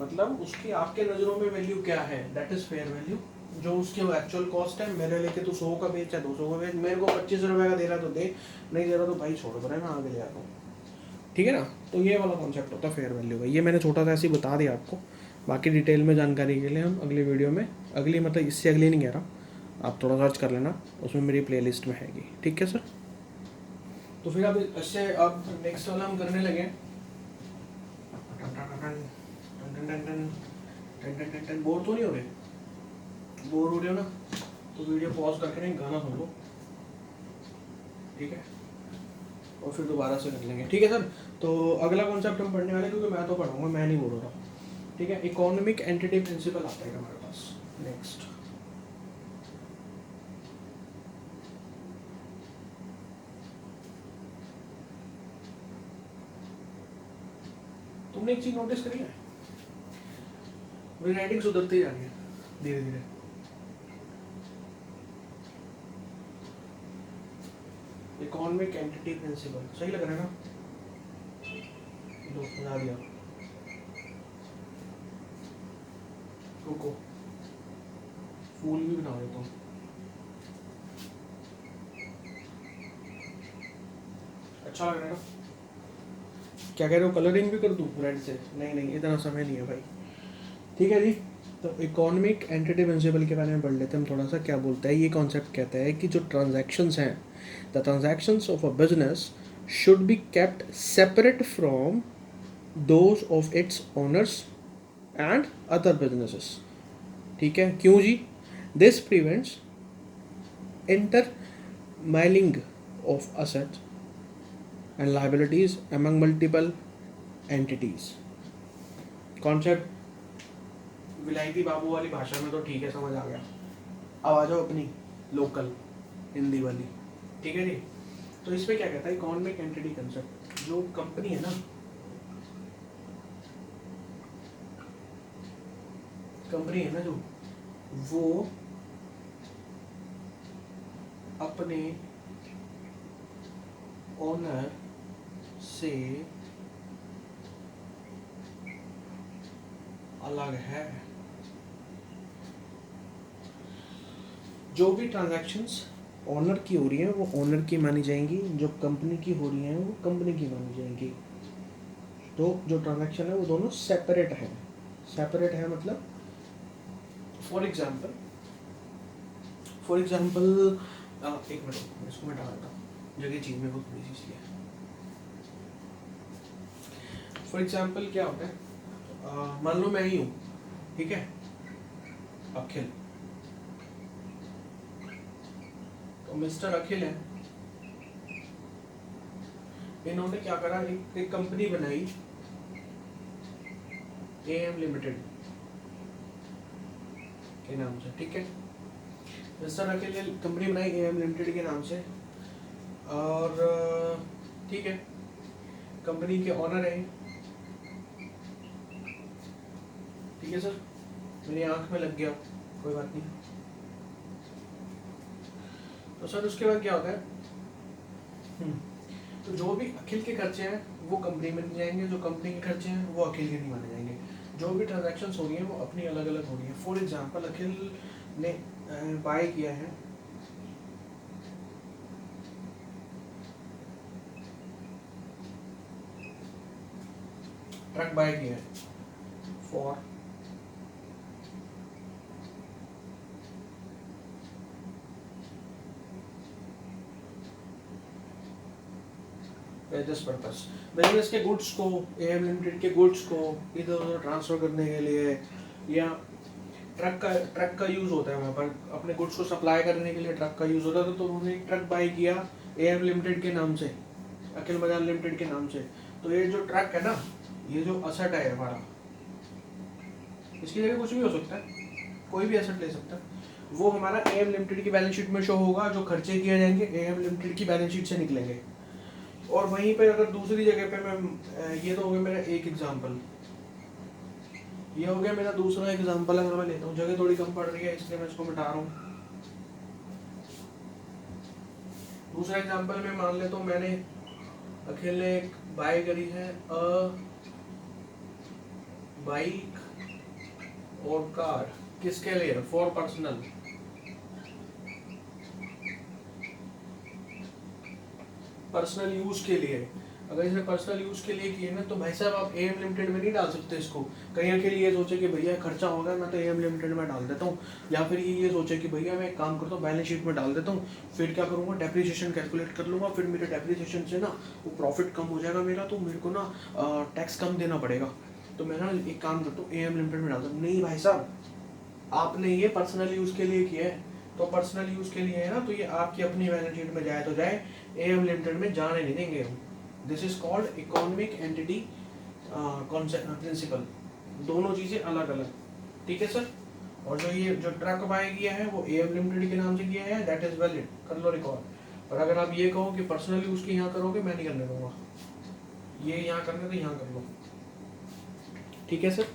मतलब उसकी आपके नज़रों में वैल्यू क्या है, दैट इज़ फेयर वैल्यू। जो उसकी एक्चुअल कॉस्ट है, मेरे लेके तो 100 का बेच है, 200 का बेच, मेरे को 25 रुपये का दे रहा तो दे, नहीं दे रहा तो भाई छोड़ दो, मैं आगे ले आता हूँ, ठीक है ना। तो ये वाला कॉन्सेप्ट होता है फेयर वैल्यू का। ये मैंने छोटा सा ऐसे ही बता दिया आपको, बाकी डिटेल में जानकारी के लिए हम अगली वीडियो में, अगली मतलब इससे अगली नहीं कह रहा, आप थोड़ा सर्च कर लेना, उसमें मेरी प्लेलिस्ट में हैगी, ठीक है सर। तो फिर अब इससे अब नेक्स्ट वाला हम करने लगे, बोर तो नहीं हो रहे, बोर हो रहे हो ना, तो वीडियो पॉज करके नहीं गाना सुन लो, ठीक है, और फिर दोबारा से कर लेंगे, ठीक है सर। तो अगला कॉन्सेप्ट हम पढ़ने वाले, क्योंकि मैं तो पढ़ाऊंगा, मैं नहीं बोल रहा, ठीक है। इकोनॉमिक एंटिटी प्रिंसिपल आता है हमारे पास नेक्स्ट। तुमने एक चीज नोटिस करी है, मेरी राइटिंग सुधरती जा रही है धीरे धीरे, इकोनॉमिक एंटिटी प्रिंसिपल सही लग रहा है ना, दो बना दिया, रुको फूल भी बना देता हूँ, अच्छा लग रहा है ना, क्या कह रहे हो, कलरिंग भी कर दूँ रेड से, नहीं नहीं इतना समय नहीं है भाई, ठीक है जी। तो इकोनॉमिक एंटिटी प्रिंसिपल के बारे में पढ़ लेते हैं हम थोड़ा सा, क्या बोलता है ये कॉन्सेप्ट, कहता है कि जो ट्रांजैक्शंस हैं, the transactions of a business should be kept separate from those of its owners and other businesses, ठीक है, क्यों जी, this prevents intermingling of assets and liabilities among multiple entities. Concept विलायती बाबू वाली भाषा में तो ठीक है, समझ आ गया, अब आ जाओ अपनी लोकल हिंदी वाली, ठीक है जी। तो इसमें क्या कहता है इकोनॉमिक एंटिटी कंसेप्ट, जो कंपनी है ना, कंपनी है ना जो, वो अपने ओनर से अलग है, जो भी ट्रांजैक्शंस ओनर की हो रही हैं वो ओनर की मानी जाएंगी, जो कंपनी की हो रही हैं वो कंपनी की मानी जाएंगी। तो जो ट्रांजैक्शन है वो दोनों सेपरेट है, सेपरेट है मतलब फॉर एग्जांपल एक मिनट इसको मैं डालता हूँ, जगह चीज में बहुत बड़ी चीज है। फॉर एग्जांपल क्या होता है, मान लो मैं ही हूँ, ठीक है, अखिल, तो मिस्टर अखिल है, इन्होंने क्या करा, एक कंपनी बनाई AM लिमिटेड के नाम से, ठीक है, मिस्टर अखिल ने कंपनी बनाई AM लिमिटेड के नाम से, और ठीक है, कंपनी के ऑनर है, ठीक है सर, मेरी आंख में लग गया, कोई बात नहीं। तो सर उसके बाद क्या होता है, तो जो भी अखिल के खर्चे हैं वो कंपनी में नहीं जाएंगे, जो कंपनी के खर्चे हैं वो अखिल के नहीं माने जाएंगे, जो भी ट्रांजैक्शंस हो रही हैं वो अपनी अलग अलग हो रही हैं। फॉर एग्जांपल अखिल ने बाय किया है ट्रक, बाय किया है फॉर 10 पर्पस, बिजनेस के गुड्स को, AM लिमिटेड के गुड्स को इधर उधर ट्रांसफर करने के लिए, या ट्रक का यूज होता है वहाँ पर, अपने गुड्स को सप्लाई करने के लिए ट्रक का यूज होता है, तो उन्होंने एक ट्रक बाय किया AM लिमिटेड के नाम से, अखिल मजान लिमिटेड के नाम से। तो ये जो ट्रक है ना, ये जो असेट है हमारा, इसकी जगह कुछ भी हो सकता है, कोई भी एसेट ले सकता है, वो हमारा एएम लिमिटेड की बैलेंस शीट में शो होगा। जो खर्चे किए जाएंगे एएम लिमिटेड की बैलेंस शीट से निकलेंगे। और वहीं पर अगर दूसरी जगह पे मैं, ये तो हो गया मेरा एक एग्जांपल, ये हो गया मेरा दूसरा एग्जांपल। अगर मैं लेता हूँ, जगह थोड़ी कम पड़ रही है इसलिए मैं इसको मिटा रहा हूँ। दूसरा एग्जांपल में मान लेता हूँ मैंने, अखिल ने एक बाय करी है बाइक और कार, किसके लिए? फॉर पर्सनल, पर्सनल यूज के लिए। अगर इसने पर्सनल यूज के लिए किए ना, तो भाई साहब आप एएम लिमिटेड में नहीं डाल सकते इसको। कहीं अकेले ये सोचे कि भैया खर्चा होगा, मैं तो एएम लिमिटेड में डाल देता हूँ, या फिर ये सोचे कि भैया मैं एक काम करता हूँ बैलेंस शीट में डाल देता हूँ, फिर क्या करूँगा, डेप्रिसिएशन कैलकुलेट कर लूँगा, फिर मेरे डेप्रिसिएशन से ना वो प्रॉफिट कम हो जाएगा मेरा, तो मेरे को ना टैक्स कम देना पड़ेगा, तो मैं ना एक काम करता हूँ एएम लिमिटेड में डालता हूँ। नहीं भाई साहब, आपने ये पर्सनल यूज के लिए किया है, तो पर्सनल यूज के लिए है ना, तो ये आपकी अपनी बैलेंस शीट में जाए तो जाए, एएम लिमिटेड में जाने नहीं देंगे हम। This is called economic entity principle. दोनों चीजें अलग अलग, ठीक है सर। और जो ये जो ट्रक बाय किया है वो एएम लिमिटेड के नाम से किया है, दैट इज वैलिड, कर लो रिकॉर्ड। और अगर आप ये कहो कि पर्सनल यूज की यहाँ करोगे, मैं नहीं करने दूंगा, ये यहाँ करने तो यहाँ कर लो, ठीक है सर।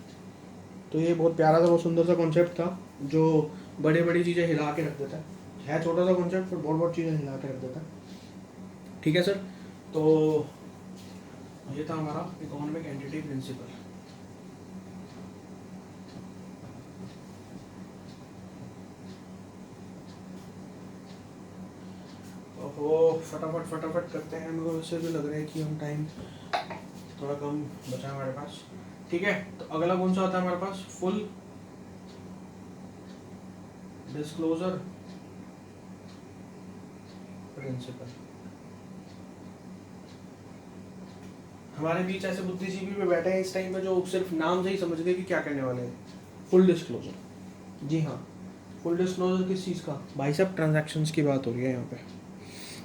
तो ये बहुत प्यारा सा, बहुत सुंदर सा कॉन्सेप्ट था, जो बड़े बड़ी चीज़ें हिला के रख देता है छोटा सा कॉन्सेप्ट पर बहुत बहुत चीज़ें हिला के रख देता है, ठीक है सर। तो ये था हमारा इकोनॉमिक एंटिटी प्रिंसिपल। ओहो, फटाफट फटाफट करते हैं, मेरे को इससे भी लग रहा है कि हम टाइम थोड़ा कम बचा है हमारे पास, ठीक है। तो अगला कौन सा आता है हमारे पास? Full disclosure principal. हमारे बीच ऐसे बुद्धिजीवी पे बैठे हैं इस टाइम पे जो सिर्फ नाम से ही समझ गए कि क्या कहने वाले हैं। फुल डिस्क्लोजर, जी हाँ, फुल डिस्क्लोजर किस चीज़ का? भाई साहब ट्रांजैक्शंस की बात हो रही है यहाँ पे।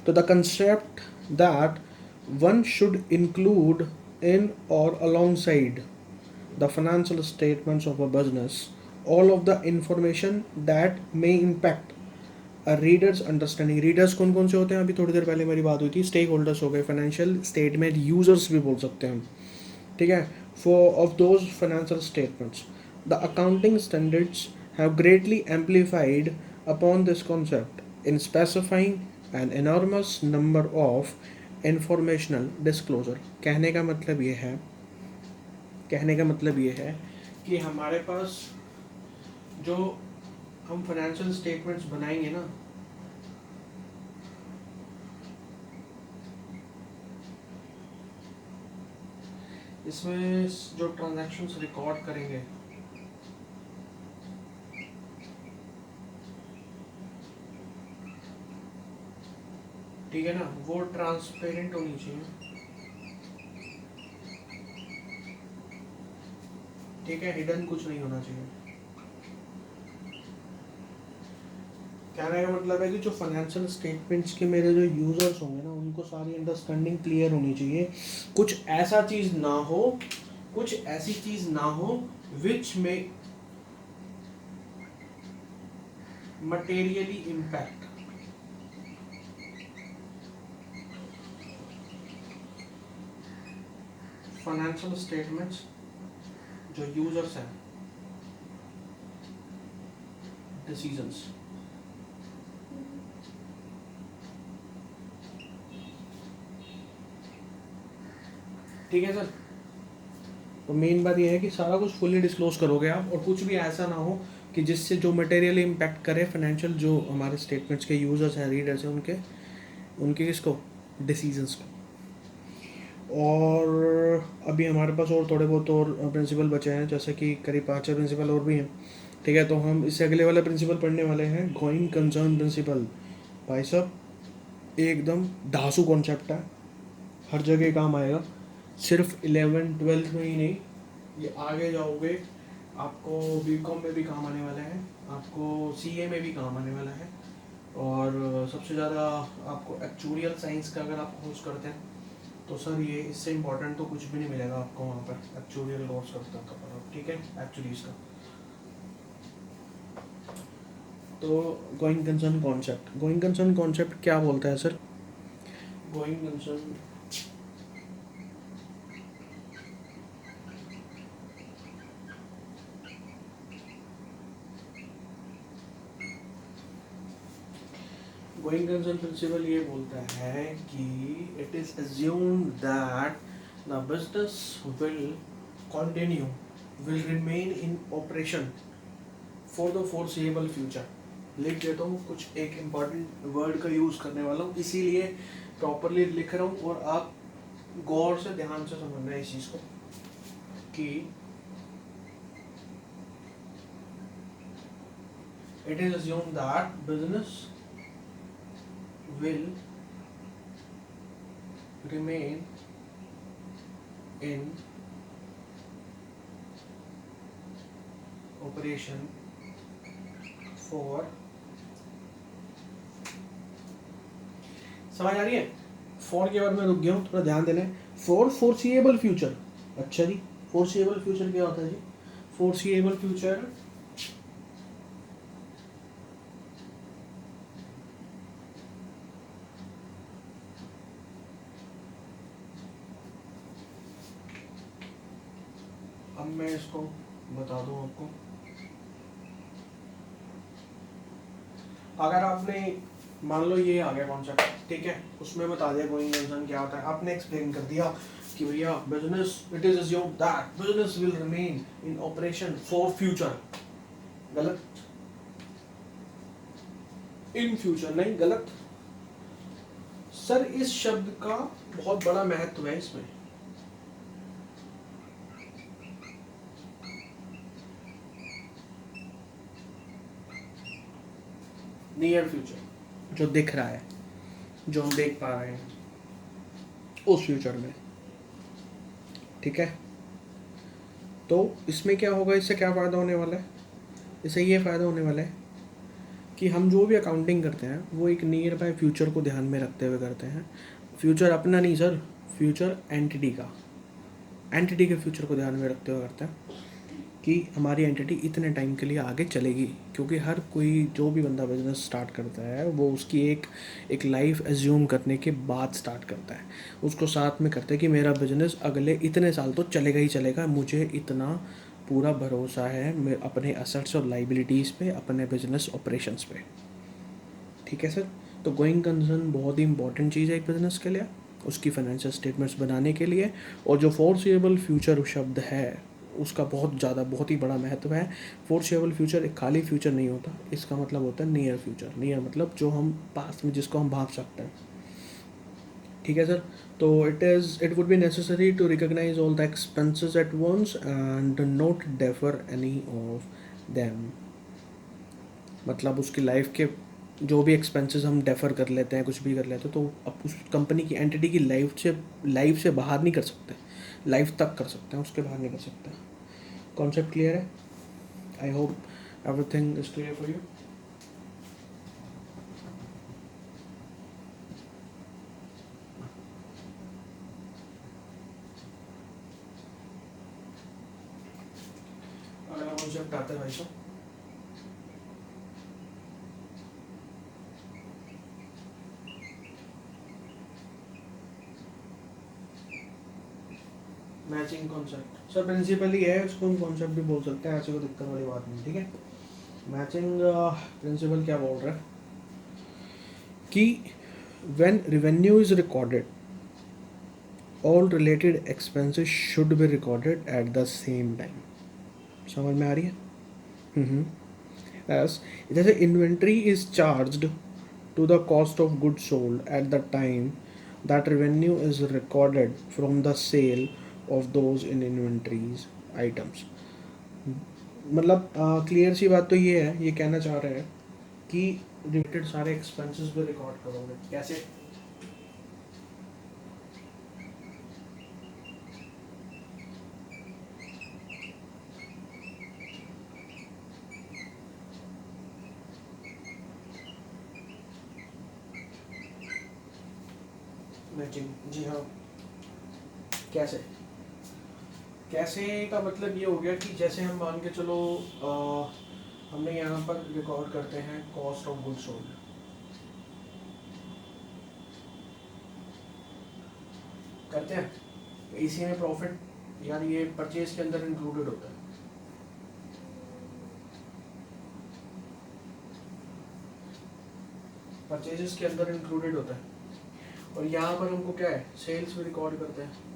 तो the concept that one should include in और alongside the financial statements of a business all of the information that may impact a reader's understanding। readers कौन कौन से होते हैं? अभी थोड़ी देर पहले मेरी बात हुई थी, स्टेक होल्डर्स हो गए, फाइनेंशियल स्टेटमेंट यूजर्स भी बोल सकते हैं हम, ठीक है। For of those financial statements the accounting standards have greatly amplified upon this concept in specifying an enormous number of informational disclosure. कहने का मतलब ये है कि हमारे पास जो हम फाइनेंशियल स्टेटमेंट्स बनाएंगे ना, इसमें जो ट्रांजैक्शंस रिकॉर्ड करेंगे, ठीक है ना, वो ट्रांसपेरेंट होनी चाहिए, ठीक है, हिडन कुछ नहीं होना चाहिए। कहने का मतलब है कि जो फाइनेंशियल स्टेटमेंट्स के मेरे जो यूजर्स होंगे ना, उनको सारी अंडरस्टैंडिंग क्लियर होनी चाहिए। कुछ ऐसा चीज ना हो, कुछ ऐसी चीज ना हो विच में मटेरियली इम्पैक्ट फाइनेंशियल स्टेटमेंट्स जो यूजर्स हैं डिसीजंस, ठीक है सर। तो मेन बात यह है कि सारा कुछ फुल्ली डिस्क्लोज करोगे आप, और कुछ भी ऐसा ना हो कि जिससे जो मटेरियल इम्पैक्ट करे फाइनेंशियल, जो हमारे स्टेटमेंट्स के यूजर्स हैं, रीडर्स हैं, उनके किसको? डिसीजंस को। और अभी हमारे पास और थोड़े बहुत और प्रिंसिपल बचे हैं, जैसे कि करीब 5 प्रिंसिपल और भी हैं, ठीक है। तो हम इससे अगले वाला प्रिंसिपल पढ़ने वाले हैं, गोइंग कंसर्न प्रिंसिपल। भाई साहब एकदम धांसू कॉन्सेप्ट है, हर जगह काम आएगा, सिर्फ 11th-12th में ही नहीं, ये आगे जाओगे आपको बीकॉम में भी काम आने वाला है, आपको सीए में भी काम आने वाला है, और सबसे ज़्यादा आपको एक्चुरियल साइंस का अगर आप कोर्स करते हैं तो सर ये इससे इम्पोर्टेंट तो कुछ भी नहीं मिलेगा आपको वहाँ पर एक्चुअल कोर्स करता था, ठीक है, एक्चुअलीज का। तो गोइंग कंसर्न कॉन्सेप्ट क्या बोलता है sir? Going concern going concern principle ये बोलता है कि it is assumed that the business will continue, will remain in operation for the foreseeable future. लिख देता हूँ, कुछ एक इम्पॉर्टेंट वर्ड का यूज़ करने वाला हूँ, इसीलिए प्रॉपरली लिख रहा हूँ और आप गौर से ध्यान से समझना है इस चीज़ को कि it is assumed that business will remain in operation for, समझ आ रही है? फॉर के बाद मैं रुक गया हूँ, थोड़ा ध्यान देना है। For foreseeable future. अच्छा जी, फोरसीएबल फ्यूचर क्या होता है जी? फोरसीएबल फ्यूचर अब मैं इसको बता दूं आपको। अगर आपने मान लो ये आ गया कॉन्सेप्ट, ठीक है, उसमें बता दिया गोइंग कंसर्न क्या होता है, आपने एक्सप्लेन कर दिया कि भैया business, it is assumed that business will remain in operation for future. गलत, इन फ्यूचर नहीं, गलत सर। इस शब्द का बहुत बड़ा महत्व है इसमें। नियर फ्यूचर, जो दिख रहा है, जो हम देख पा रहे हैं उस फ्यूचर में, ठीक है। तो इसमें क्या होगा, इससे क्या फ़ायदा होने वाला है? इससे ये फ़ायदा होने वाला है कि हम जो भी अकाउंटिंग करते हैं वो एक नियर बाय फ्यूचर को ध्यान में रखते हुए करते हैं। फ्यूचर अपना नहीं सर, फ्यूचर एंटिटी का, एंटिटी के फ्यूचर को ध्यान में रखते हुए करते हैं कि हमारी एंटिटी इतने टाइम के लिए आगे चलेगी। क्योंकि हर कोई जो भी बंदा बिजनेस स्टार्ट करता है वो उसकी एक लाइफ एज्यूम करने के बाद स्टार्ट करता है। उसको साथ में करता है कि मेरा बिजनेस अगले इतने साल तो चलेगा ही चलेगा, मुझे इतना पूरा भरोसा है मैं अपने असेट्स और लाइबिलिटीज़ पे, अपने बिजनेस ऑपरेशंस पे, ठीक है सर। तो गोइंग कंसर्न बहुत ही इंपॉर्टेंट चीज़ है एक बिजनेस के लिए, उसकी फाइनेंशियल स्टेटमेंट्स बनाने के लिए। और जो फोरसेबल फ्यूचर शब्द है उसका बहुत ज़्यादा, बहुत ही बड़ा महत्व है। फोरसेबल फ्यूचर एक खाली फ्यूचर नहीं होता, इसका मतलब होता है नियर फ्यूचर। नियर मतलब जो हम पास में, जिसको हम भाग सकते हैं, ठीक है सर। तो it would be necessary to recognise all the expenses at once and not defer any of them. मतलब उसकी लाइफ के जो भी एक्सपेंसेस हम डेफर कर लेते हैं, कुछ भी कर लेते हैं, तो अब उस कंपनी की एंटिटी की लाइफ से बाहर नहीं कर सकते, लाइफ तक कर सकते हैं, उसके बाहर नहीं कर सकते। कॉन्सेप्ट क्लियर है? I hope everything is clear for you. अगला कॉन्सेप्ट आता है भाई साहब, मैचिंग कॉन्सेप्ट। सर प्रिंसिपल ही है, उसको हम कॉन्सेप्ट भी बोल सकते हैं, ऐसे कोई दिक्कत वाली बात नहीं, ठीक है। मैचिंग प्रिंसिपल क्या बोल रहा है कि when revenue is recorded, all related expenses should be recorded at the same time. समझ में आ रही है? हम्म। As जैसे inventory is charged to the cost of goods sold at the time that revenue is recorded from the sale of those in inventories items। मतलब clear सी बात तो ये है, ये कहना चाह रहे हैं कि रिलेटेड सारे एक्सपेंसेस भी रिकॉर्ड करोगे। कैसे? मैचिंग, जी हाँ। कैसे? कैसे का मतलब ये हो गया कि जैसे हम मान के चलो हमने यहाँ पर रिकॉर्ड करते हैं कॉस्ट ऑफ गुड्स सोल्ड, करते हैं इसी में प्रॉफिट, यार ये परचेज के अंदर इंक्लूडेड होता है। परचेजेस के अंदर इंक्लूडेड होता है। और यहाँ पर हमको क्या है, सेल्स में रिकॉर्ड करते हैं।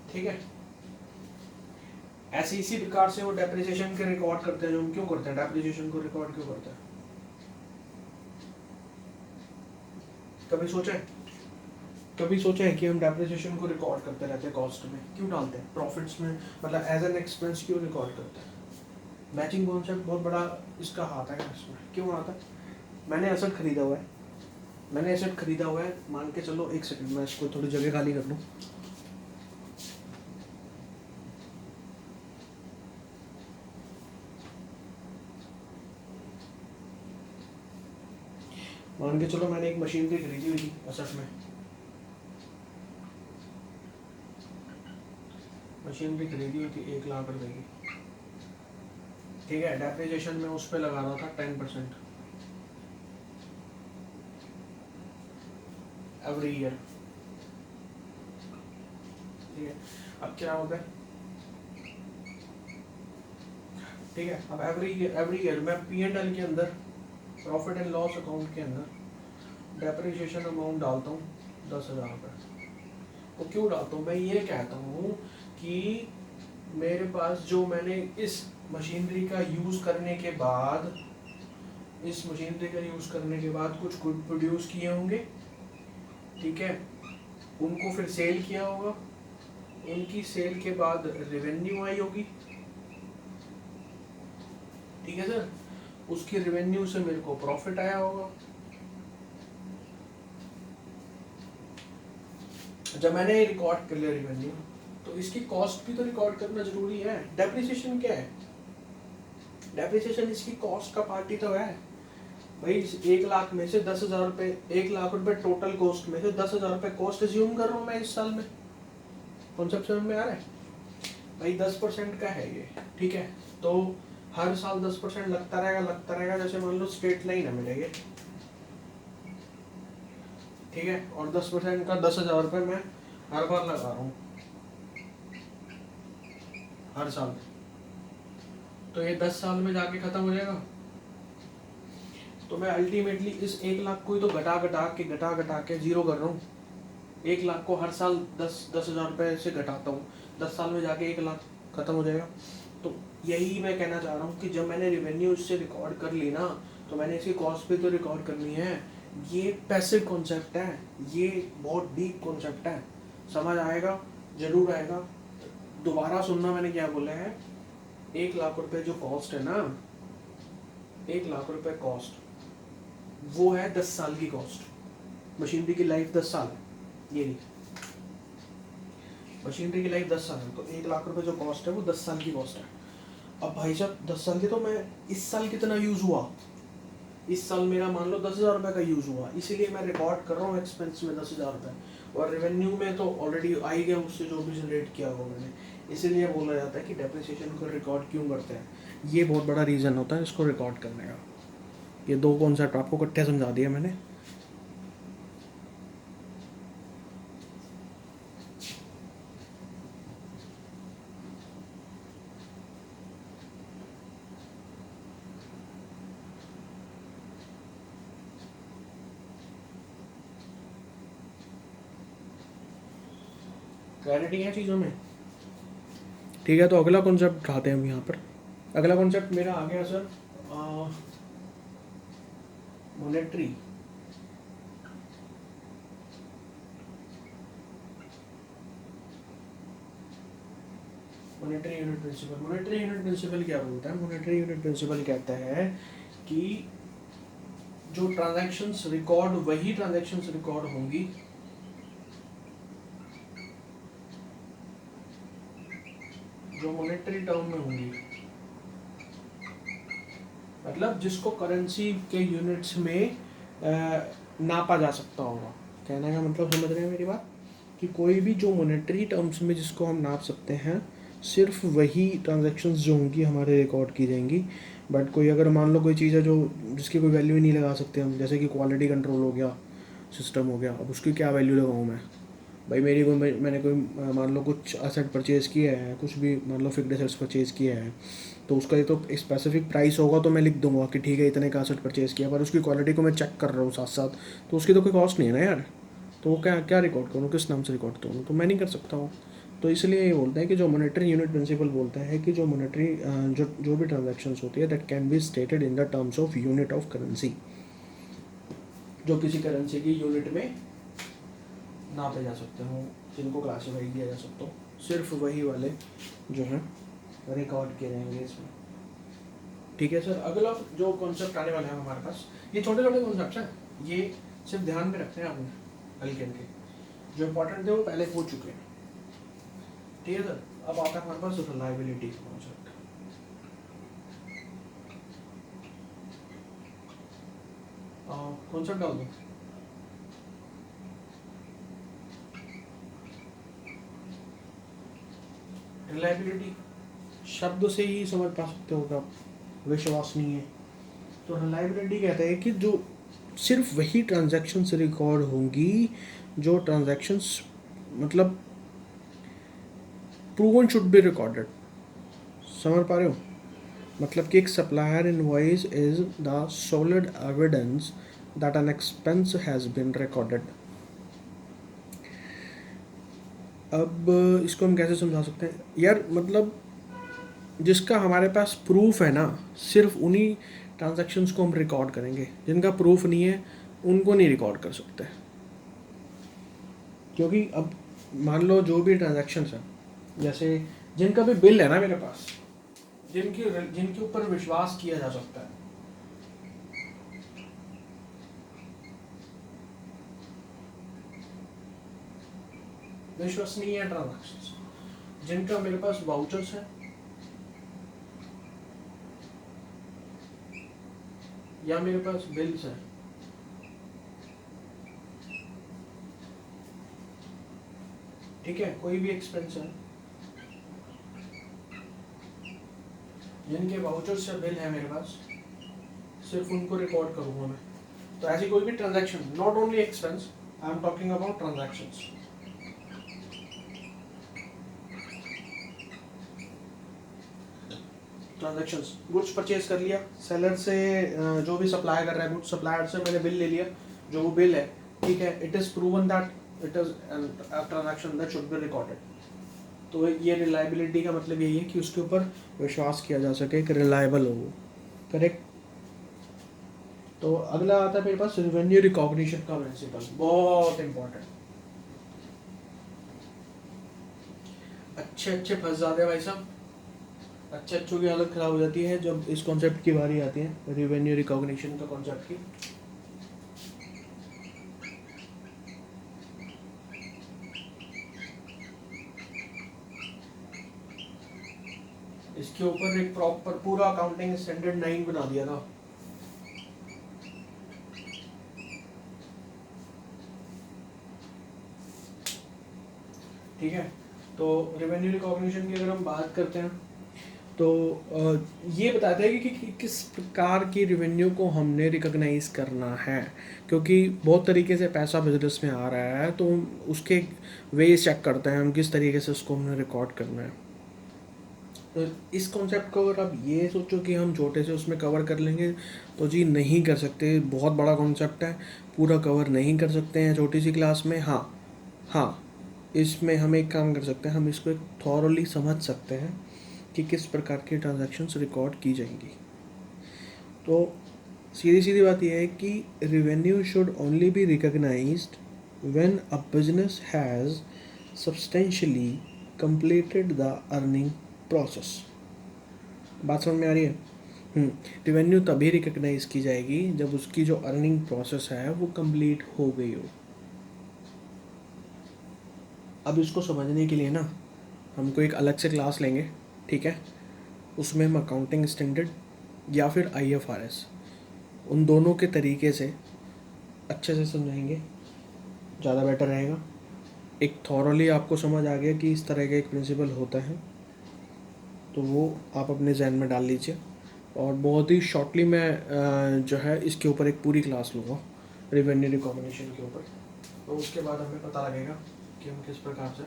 ठीक है, ऐसे इसी प्रकार से वो डेप्रिसिएशन के रिकॉर्ड करते हैं। जो हम क्यों करते हैं, डेप्रिसिएशन को रिकॉर्ड क्यों करते हैं? कभी सोचा है? कभी सोचा है कि हम डेप्रिसिएशन को रिकॉर्ड करते रहते हैं कॉस्ट में, क्यों डालते हैं प्रॉफिट्स में, मतलब एज एन एक्सपेंस क्यों रिकॉर्ड करते हैं? मैचिंग कॉन्सेप्ट बहुत बड़ा इसका हाथ है इसमें। क्यों आता है? मैंने एसेट खरीदा हुआ है, मान के चलो, एक सेकंड मैं इसको थोड़ी जगह खाली कर लूँ। मान के चलो मैंने एक मशीनरी खरीदी हुई थी एसेट में, मशीनरी खरीदी हुई थी 1 लाख रुपए की, ठीक है। डेप्रिसिएशन में उस पर लगा रहा था 10% एवरी ईयर, ठीक है। अब क्या होता है, ठीक है, अब एवरी ईयर मैं P&L के अंदर, प्रॉफिट एंड लॉस अकाउंट के अंदर डेप्रिसिएशन अमाउंट डालता हूँ 10,000 रुपये। वो क्यों डालता हूँ? मैं ये कहता हूँ कि मेरे पास जो मैंने इस मशीनरी का यूज़ करने के बाद, कुछ गुड प्रोड्यूस किए होंगे, ठीक है, उनको फिर सेल किया होगा, उनकी सेल के बाद रेवेन्यू आई होगी, ठीक है सर, उसकी रेवेन्यू से मेरे को प्रॉफिट आया होगा। जब मैंने रिकॉर्ड कर लिया रेवेन्यू, तो इसकी कॉस्ट भी तो रिकॉर्ड करना जरूरी है। डेप्रिसिएशन क्या है? डेप्रिसिएशन इसकी कॉस्ट का पार्ट ही तो है भाई। 1 लाख में से 10,000 रुपये, 1 लाख रुपए टोटल कॉस्ट में से 10,000 रुपये कॉस्ट एज्यूम कर रहा हूँ मैं इस साल में। कॉन्सेप्ट समझ में आ रहा है भाई? 10% का है ये, ठीक है। तो हर साल 10% लगता रहेगा। जैसे मान लो स्ट्रेट लाइन है मेरे ये, ठीक है, और 10% का 10,000 रुपये मैं हर बार लगा रहा हूँ, हर साल। तो ये 10 साल में जाके खत्म हो जाएगा। तो मैं अल्टीमेटली इस 1 लाख को ही तो घटा के जीरो कर रहा हूँ। 1 लाख को हर साल 10,000 रुपये से घटाता हूँ, 10 साल में जाके 1 लाख खत्म हो जाएगा। तो यही मैं कहना चाह रहा हूँ कि जब मैंने रेवेन्यू इससे रिकॉर्ड कर ली ना, तो मैंने इसकी कॉस्ट भी तो रिकॉर्ड करनी है। ये पैसिव कॉन्सेप्ट है, ये बहुत डीप कॉन्सेप्ट है, समझ आएगा? जरूर आएगा। दोबारा सुनना मैंने क्या बोला है। 1 लाख रुपए जो कॉस्ट है ना, 1 लाख रुपए कॉस्ट, वो है 10 साल की कॉस्ट। मशीनरी की लाइफ 10 साल है, ये नहीं, मशीनरी की लाइफ 10 साल है। तो 1 लाख रुपए जो कॉस्ट है वो 10 साल की कॉस्ट है। अब भाई साहब 10 साल की, तो मैं इस साल कितना यूज हुआ, इस साल मेरा मान लो 10,000 रुपये का यूज हुआ, इसीलिए मैं रिकॉर्ड कर रहा हूँ एक्सपेंस में 10,000 रुपये, और रेवेन्यू में तो ऑलरेडी आ ही गया उससे जो भी जनरेट किया हुआ मैंने। इसीलिए बोला जाता है कि डेप्रिसिएशन को रिकॉर्ड क्यों करते हैं, ये बहुत बड़ा रीज़न होता है इसको रिकॉर्ड करने का। ये दो कॉन्सेप्ट आपको इकट्ठे समझा दिया मैंने। क्लैरिटी है चीज़ों में? ठीक है, तो अगला कॉन्सेप्ट उठाते हैं हम यहाँ पर। अगला कॉन्सेप्ट मेरा आ गया sir, monetary. Monetary unit principle क्या बोलता है? मॉनेटरी यूनिट प्रिंसिपल कहता है कि जो ट्रांजैक्शंस रिकॉर्ड, वही ट्रांजैक्शंस रिकॉर्ड होंगी जो मॉनेटरी टर्म में होंगी, मतलब जिसको करेंसी के यूनिट्स में नापा जा सकता होगा। कहने का मतलब समझ रहे हैं मेरी बात, कि कोई भी जो मॉनेटरी टर्म्स में जिसको हम नाप सकते हैं, सिर्फ वही ट्रांजैक्शंस जो होंगी हमारे रिकॉर्ड की जाएंगी। बट कोई अगर मान लो कोई चीज़ है जो जिसकी कोई वैल्यू ही नहीं लगा सकते हम, जैसे कि क्वालिटी कंट्रोल हो गया, सिस्टम हो गया, अब उसकी क्या वैल्यू लगाऊँ मैं? भाई मेरी कोई मैंने कोई मान लो कुछ असेट परचेज़ किया है, कुछ भी मान लो फिक्स्ड असेट्स परचेज़ किया है, तो उसका ये तो स्पेसिफिक प्राइस होगा तो मैं लिख दूंगा कि ठीक है इतने का असेट परचेज़ किया, पर उसकी क्वालिटी को मैं चेक कर रहा हूँ साथ साथ, तो उसकी तो कोई कॉस्ट नहीं है ना यार। तो वो क्या क्या रिकॉर्ड करूँ, किस नाम से रिकॉर्ड करूँ? तो मैं नहीं कर सकता हूँ। तो इसलिए ये बोलते हैं कि जो मॉनेटरी यूनिट प्रिंसिपल बोलता है कि जो मॉनेटरी जो भी ट्रांजैक्शंस होती है that can be stated in the terms of unit of currency, जो किसी करेंसी की यूनिट में नापे जा सकते हो, जिनको क्लासीफाई किया जा सकता हो, सिर्फ वही वाले जो हैं रिकॉर्ड किए जाएंगे इसमें। ठीक है सर, अगला जो कॉन्सेप्ट आने वाला है हमारे पास, ये छोटे छोटे कॉन्सेप्ट हैं, ये सिर्फ ध्यान में रखते हैं आपने हल्के हल्के, जो इम्पोर्टेंट थे वो पहले हो चुके हैं। ठीक है सर, अब आता है हमारे पास रिलायबिलिटी का कॉन्सेप्ट। कॉन्सेप्ट डाल दो। रिलायबिलिटी शब्द से ही समझ पा सकते हो आप, विश्वसनीय। तो रिलायबिलिटी कहते हैं कि जो सिर्फ वही ट्रांजैक्शंस रिकॉर्ड होंगी जो ट्रांजैक्शंस मतलब प्रूवन शुड बी रिकॉर्डेड। समझ पा रहे हो? मतलब कि एक supplier invoice is the solid evidence that an expense has been recorded. अब इसको हम कैसे समझा सकते हैं यार? मतलब जिसका हमारे पास प्रूफ है ना, सिर्फ उन्हीं ट्रांजैक्शंस को हम रिकॉर्ड करेंगे, जिनका प्रूफ नहीं है उनको नहीं रिकॉर्ड कर सकते। क्योंकि अब मान लो जो भी ट्रांजैक्शंस हैं, जैसे जिनका भी बिल है ना मेरे पास, जिनके ऊपर विश्वास किया जा सकता है, विश्वसनीय ट्रांजैक्शंस, जिनका मेरे पास वाउचर्स है या मेरे पास बिल्स हैं, ठीक है, कोई भी एक्सपेंस है, जिनके वाउचर्स या बिल है मेरे पास, सिर्फ उनको रिकॉर्ड करूंगा मैं। तो ऐसी कोई भी transaction, not only expense, I am talking about transactions. Transactions, goods purchase कर लिया सेलर से, जो भी सप्लाई कर रहा है गुड्स, सप्लायर से मैंने बिल ले लिया, जो वो बिल है, ठीक है, it is proven that it is a transaction that should be recorded. तो ये रिलायबिलिटी का मतलब यही है कि उसके ऊपर विश्वास किया जा सके, कि रिलायबल हो वो। करेक्ट। तो अगला आता है मेरे पास रेवेन्यू रिकॉग्निशन का प्रिंसिपल, बहुत इंपॉर्टेंट। अच्छे अच्छे फंस जाते हैं भाई साहब, अच्छे अच्छों की हालत खराब हो जाती है जब इस कॉन्सेप्ट की बारी आती है, रेवेन्यू रिकॉग्निशन का कॉन्सेप्ट की। इसके ऊपर एक प्रॉपर पूरा अकाउंटिंग स्टैंडर्ड 9 बना दिया था। ठीक है, तो रेवेन्यू रिकॉग्निशन की अगर हम बात करते हैं तो ये बताता है कि किस प्रकार की रेवेन्यू को हमने रिकॉग्नाइज करना है, क्योंकि बहुत तरीके से पैसा बिजनेस में आ रहा है, तो उसके वेज चेक करते हैं हम किस तरीके से उसको हमने रिकॉर्ड करना है। तो इस कॉन्सेप्ट को अगर आप ये सोचो कि हम छोटे से उसमें कवर कर लेंगे, तो जी नहीं कर सकते, बहुत बड़ा कॉन्सेप्ट है, पूरा कवर नहीं कर सकते हैं छोटी सी क्लास में। हाँ हाँ, इसमें हम एक काम कर सकते हैं, हम इसको एक थॉरली समझ सकते हैं कि किस प्रकार की ट्रांजैक्शंस रिकॉर्ड की जाएंगी। तो सीधी सीधी बात यह है कि revenue should only be recognised when a business has substantially completed the earning process. बात समझ में आ रही है? रेवेन्यू तभी रिकॉग्नाइज की जाएगी जब उसकी जो अर्निंग प्रोसेस है वो कंप्लीट हो गई हो। अब इसको समझने के लिए ना हमको एक अलग से क्लास लेंगे, ठीक है, उसमें हम अकाउंटिंग स्टैंडर्ड या फिर IFRS, उन दोनों के तरीके से अच्छे से समझाएंगे, ज़्यादा बेटर रहेगा। एक थॉरली आपको समझ आ गया कि इस तरह का एक प्रिंसिपल होता है, तो वो आप अपने जहन में डाल लीजिए। और बहुत ही शॉर्टली मैं जो है इसके ऊपर एक पूरी क्लास लूँगा रेवेन्यू रिकॉग्निशन के ऊपर, तो उसके बाद हमें पता लगेगा कि हम किस प्रकार से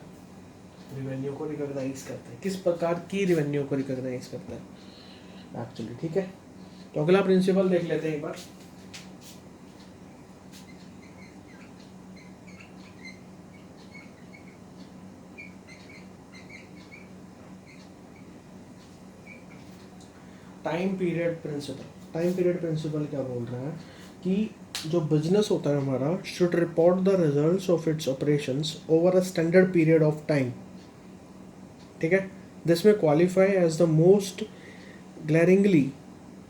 रिवेन्यू को रिकॉग्नाइज करते हैं, किस प्रकार की रिवेन्यू को रिकॉग्नाइज करते हैं एक्चुअली। ठीक है, तो अगला प्रिंसिपल देख लेते हैं एक बार। Time period principle. Time period principle क्या बोल रहा है कि जो बिजनेस होता है हमारा should report the results of its operations over a standard period of time. ठीक है, दिस में qualify as the most glaringly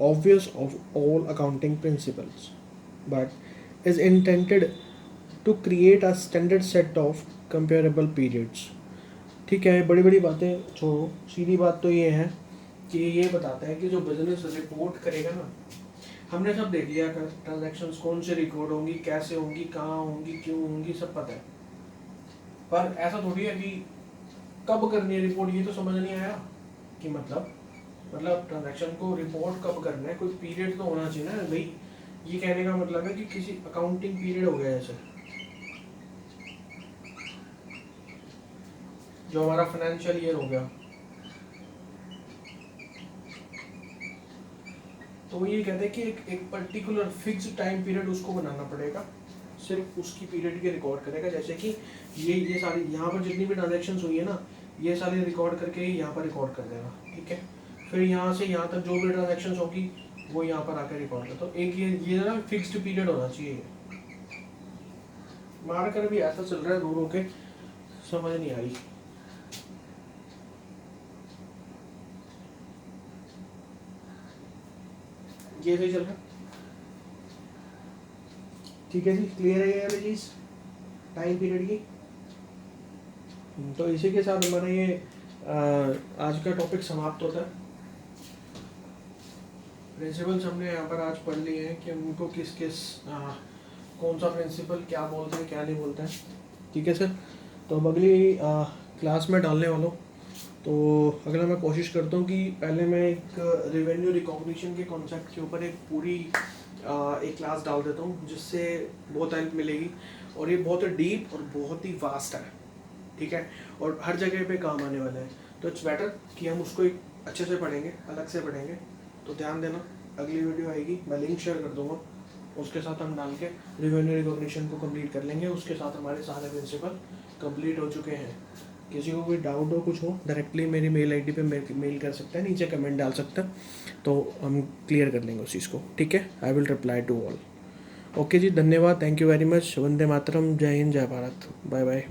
obvious of all accounting principles, but is intended to create a standard set of comparable periods। ठीक है, बड़ी बड़ी बातें छोड़ो, सीधी बात तो ये है कि ये बताता है कि जो बिजनेस रिपोर्ट करेगा ना, हमने सब देख लिया कर ट्रांजैक्शंस कौन से रिकॉर्ड होंगी, कैसे होंगी, कहाँ होंगी, क्यों होंगी, सब पता है। पर ऐसा थोड़ी है कि कब करनी है रिपोर्ट, ये तो समझ नहीं आया कि मतलब ट्रांजैक्शन को रिपोर्ट कब करना है, कोई पीरियड तो होना चाहिए ना भाई। ये कहने का मतलब है कि किसी अकाउंटिंग पीरियड हो गया जैसे जो हमारा फाइनेंशियल ईयर हो गया, तो वो ये कहते हैं कि एक पर्टिकुलर फिक्स टाइम पीरियड उसको बनाना पड़ेगा, सिर्फ उसकी पीरियड के रिकॉर्ड करेगा। जैसे कि ये सारी यहाँ पर जितनी भी ट्रांजेक्शन हुई है ना, ये सारी रिकॉर्ड करके ही यहाँ पर रिकॉर्ड कर देगा। ठीक है, फिर यहाँ से यहाँ तक जो भी ट्रांजेक्शन होगी वो यहाँ पर आकर रिकॉर्ड कर। तो एक ये ना फिक्स्ड पीरियड होना चाहिए। मार कर भी ऐसा चल रहा है दूर होके, समझ नहीं आ रही। ये सही चल रहा है, ठीक है जी, क्लियर है ये चीज टाइम पीरियड की। तो इसी के साथ हमारा ये आज का टॉपिक समाप्त होता है। प्रिंसिपल्स हमने यहाँ पर आज पढ़ लिए हैं कि उनको किस किस कौन सा प्रिंसिपल क्या बोलते हैं, क्या नहीं बोलते हैं। ठीक है सर, तो अब अगली क्लास में डालने वाला हूँ। तो अगला मैं कोशिश करता हूँ कि पहले मैं एक रेवेन्यू रिकॉग्निशन के कॉन्सेप्ट के ऊपर एक पूरी एक क्लास डाल देता हूँ, जिससे बहुत हेल्प मिलेगी। और ये बहुत डीप और बहुत ही वास्ट है, ठीक है, और हर जगह पे काम आने वाला है। तो इट्स बेटर कि हम उसको एक अच्छे से पढ़ेंगे, अलग से पढ़ेंगे। तो ध्यान देना, अगली वीडियो आएगी, मैं लिंक शेयर कर दूँगा, उसके साथ हम डाल के रेवेन्यू रिकॉग्निशन को कंप्लीट कर लेंगे। उसके साथ हमारे सारे प्रिंसिपल कंप्लीट हो चुके हैं। किसी को कोई डाउट हो, कुछ हो, डायरेक्टली मेरी मेल आईडी पे मेल कर सकते हैं, नीचे कमेंट डाल सकते हैं, तो हम क्लियर कर लेंगे उस चीज़ को। ठीक है, I will reply to all. Okay जी, धन्यवाद, thank you very much. Vande Mataram, जय हिंद, जय भारत, बाय बाय।